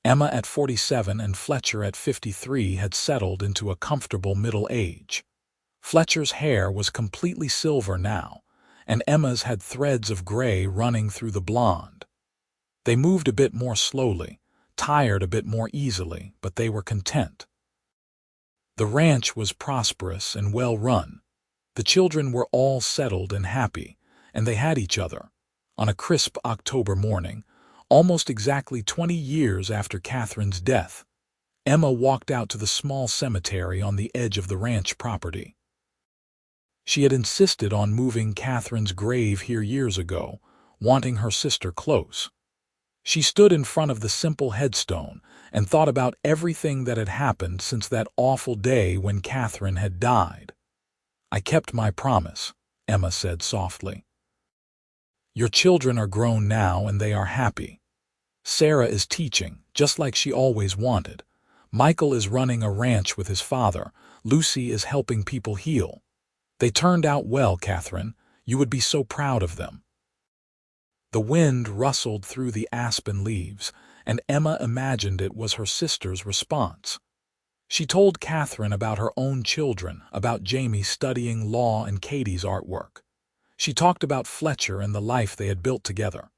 Emma at 47 and Fletcher at 53 had settled into a comfortable middle age. Fletcher's hair was completely silver now, and Emma's had threads of gray running through the blonde. They moved a bit more slowly, tired a bit more easily, but they were content. The ranch was prosperous and well run. The children were all settled and happy, and they had each other. On a crisp October morning, almost exactly 20 years after Catherine's death, Emma walked out to the small cemetery on the edge of the ranch property. She had insisted on moving Catherine's grave here years ago, wanting her sister close. She stood in front of the simple headstone and thought about everything that had happened since that awful day when Catherine had died. "I kept my promise," Emma said softly. "Your children are grown now and they are happy. Sarah is teaching, just like she always wanted. Michael is running a ranch with his father. Lucy is helping people heal. They turned out well, Catherine. You would be so proud of them." The wind rustled through the aspen leaves, and Emma imagined it was her sister's response. She told Catherine about her own children, about Jamie studying law and Katie's artwork. She talked about Fletcher and the life they had built together.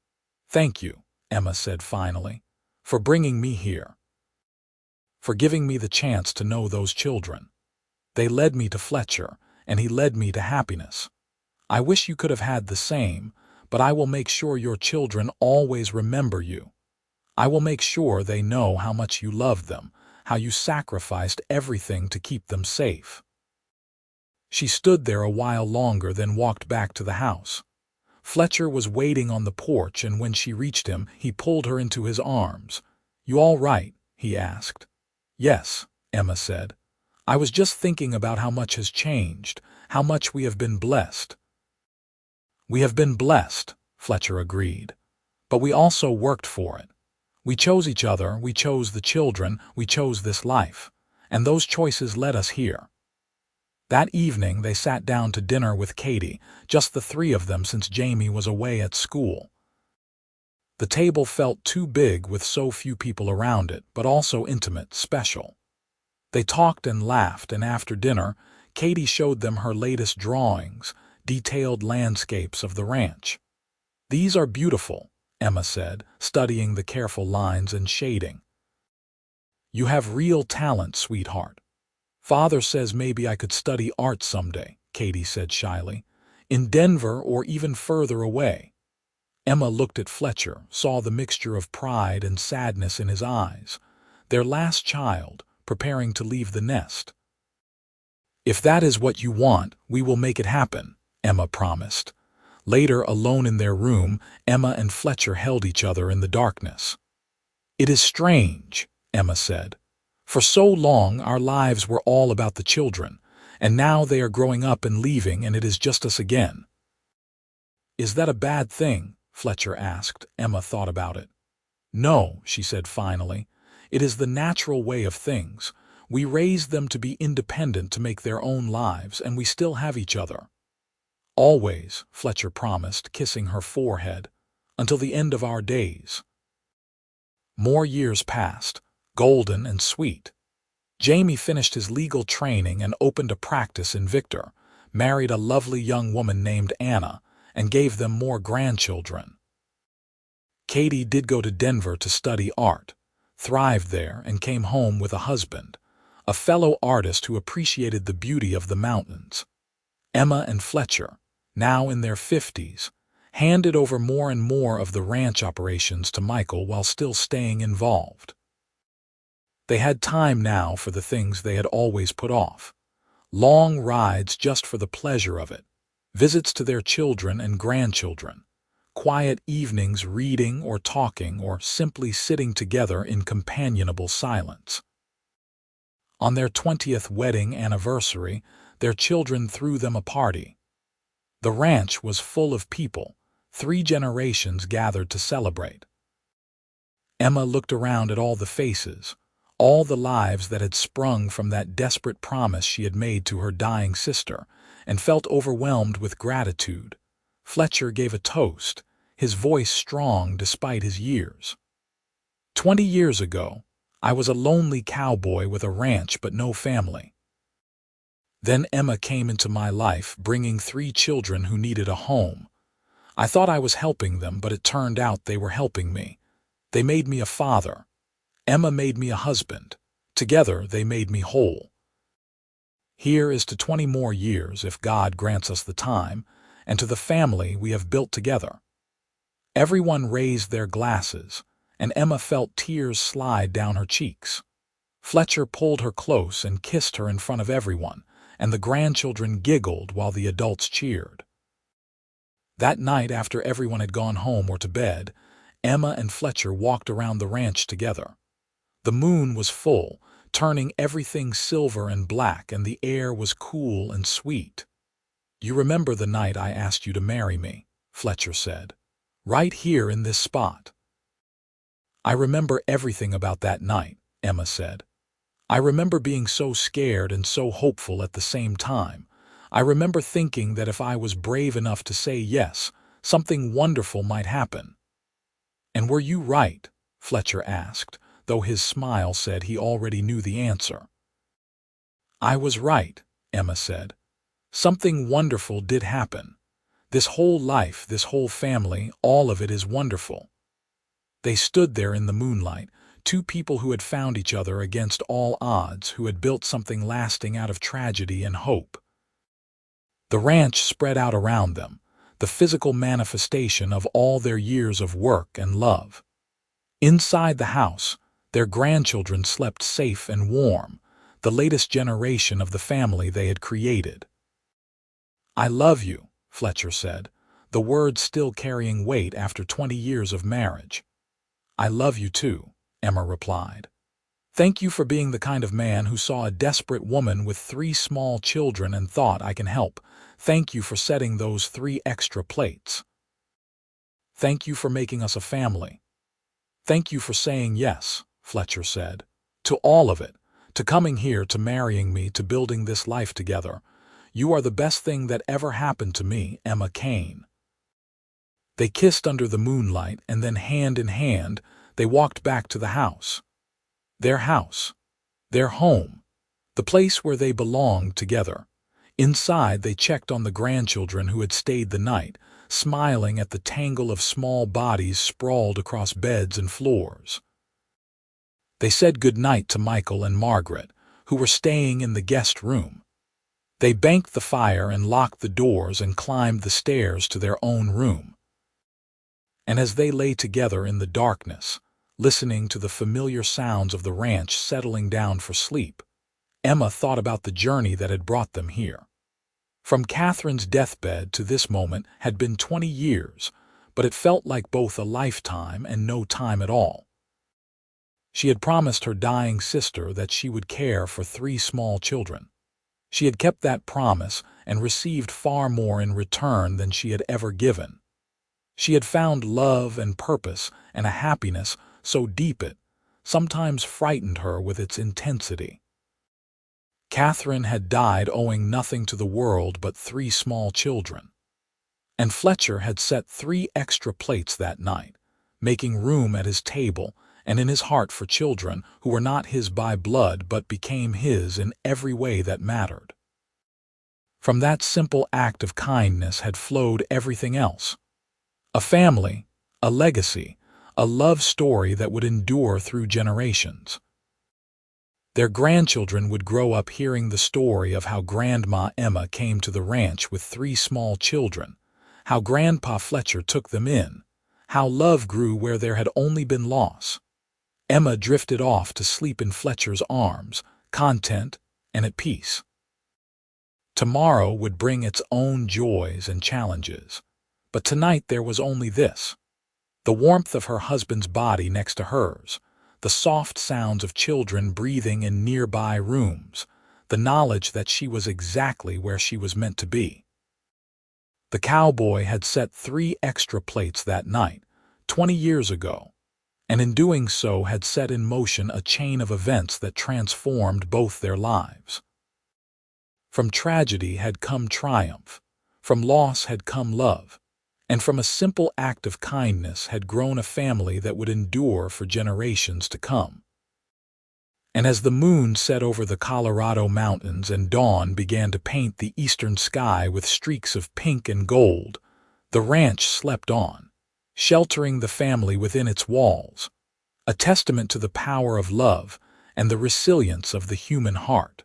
"Thank you," Emma said finally, "for bringing me here. For giving me the chance to know those children. They led me to Fletcher, and he led me to happiness. I wish you could have had the same, but I will make sure your children always remember you. I will make sure they know how much you loved them, how you sacrificed everything to keep them safe." She stood there a while longer, then walked back to the house. Fletcher was waiting on the porch, and when she reached him, he pulled her into his arms. "You all right?" he asked. "Yes," Emma said. "I was just thinking about how much has changed, how much we have been blessed." "We have been blessed," Fletcher agreed. "But we also worked for it. We chose each other, we chose the children, we chose this life, and those choices led us here." That evening they sat down to dinner with Katie, just the 3 of them since Jamie was away at school. The table felt too big with so few people around it, but also intimate, special. They talked and laughed, and after dinner, Katie showed them her latest drawings, detailed landscapes of the ranch. "These are beautiful," Emma said, studying the careful lines and shading. "You have real talent, sweetheart. Father says maybe I could study art someday," Katie said shyly. "In Denver or even further away." Emma looked at Fletcher, saw the mixture of pride and sadness in his eyes. Their last child, preparing to leave the nest. "If that is what you want, we will make it happen," Emma promised. Later, alone in their room, Emma and Fletcher held each other in the darkness. "It is strange," Emma said. "For so long our lives were all about the children, and now they are growing up and leaving, and it is just us again." "Is that a bad thing?" Fletcher asked. Emma thought about it. "No," she said finally. "It is the natural way of things. We raised them to be independent, to make their own lives, and we still have each other." "Always," Fletcher promised, kissing her forehead, "until the end of our days." More years passed, golden and sweet. Jamie finished his legal training and opened a practice in Victor, married a lovely young woman named Anna, and gave them more grandchildren. Katie did go to Denver to study art, thrived there, and came home with a husband, a fellow artist who appreciated the beauty of the mountains. Emma and Fletcher, now in their 50s, handed over more and more of the ranch operations to Michael while still staying involved. They had time now for the things they had always put off. Long rides just for the pleasure of it, visits to their children and grandchildren, quiet evenings reading or talking or simply sitting together in companionable silence. On their 20th wedding anniversary, their children threw them a party. The ranch was full of people, 3 generations gathered to celebrate. Emma looked around at all the faces, all the lives that had sprung from that desperate promise she had made to her dying sister, and felt overwhelmed with gratitude. Fletcher gave a toast, his voice strong despite his years. "20 years ago, I was a lonely cowboy with a ranch but no family. Then Emma came into my life, bringing 3 children who needed a home. I thought I was helping them, but it turned out they were helping me. They made me a father. Emma made me a husband. Together they made me whole. Here is to 20 more years, if God grants us the time, and to the family we have built together." Everyone raised their glasses, and Emma felt tears slide down her cheeks. Fletcher pulled her close and kissed her in front of everyone, and the grandchildren giggled while the adults cheered. That night, after everyone had gone home or to bed, Emma and Fletcher walked around the ranch together. The moon was full, turning everything silver and black, and the air was cool and sweet. "You remember the night I asked you to marry me," Fletcher said. "Right here in this spot." "I remember everything about that night," Emma said. "I remember being so scared and so hopeful at the same time. I remember thinking that if I was brave enough to say yes, something wonderful might happen." "And were you right?" Fletcher asked, though his smile said he already knew the answer. "I was right," Emma said. "Something wonderful did happen. This whole life, this whole family, all of it is wonderful." They stood there in the moonlight, 2 people who had found each other against all odds, who had built something lasting out of tragedy and hope. The ranch spread out around them, the physical manifestation of all their years of work and love. Inside the house, their grandchildren slept safe and warm, the latest generation of the family they had created. "I love you," Fletcher said, the words still carrying weight after 20 years of marriage. "I love you too," Emma replied. "Thank you for being the kind of man who saw a desperate woman with 3 small children and thought, I can help. Thank you for setting those 3 extra plates. Thank you for making us a family. Thank you for saying yes," Fletcher said, "to all of it, to coming here, to marrying me, to building this life together. You are the best thing that ever happened to me, Emma Kane." They kissed under the moonlight, and then hand in hand, they walked back to the house. Their house. Their home. The place where they belonged together. Inside, they checked on the grandchildren who had stayed the night, smiling at the tangle of small bodies sprawled across beds and floors. They said good night to Michael and Margaret, who were staying in the guest room. They banked the fire and locked the doors and climbed the stairs to their own room. And as they lay together in the darkness, listening to the familiar sounds of the ranch settling down for sleep, Emma thought about the journey that had brought them here. From Catherine's deathbed to this moment had been 20 years, but it felt like both a lifetime and no time at all. She had promised her dying sister that she would care for 3 small children. She had kept that promise and received far more in return than she had ever given. She had found love and purpose and a happiness so deep it sometimes frightened her with its intensity. Catherine had died owing nothing to the world but 3 small children. And Fletcher had set 3 extra plates that night, making room at his table and in his heart for children who were not his by blood but became his in every way that mattered. From that simple act of kindness had flowed everything else. A family, a legacy, a love story that would endure through generations. Their grandchildren would grow up hearing the story of how Grandma Emma came to the ranch with 3 small children, how Grandpa Fletcher took them in, how love grew where there had only been loss. Emma drifted off to sleep in Fletcher's arms, content and at peace. Tomorrow would bring its own joys and challenges, but tonight there was only this: the warmth of her husband's body next to hers, the soft sounds of children breathing in nearby rooms, the knowledge that she was exactly where she was meant to be. The cowboy had set 3 extra plates that night, 20 years ago, and in doing so had set in motion a chain of events that transformed both their lives. From tragedy had come triumph, from loss had come love, and from a simple act of kindness had grown a family that would endure for generations to come. And as the moon set over the Colorado mountains and dawn began to paint the eastern sky with streaks of pink and gold, the ranch slept on, sheltering the family within its walls, a testament to the power of love and the resilience of the human heart.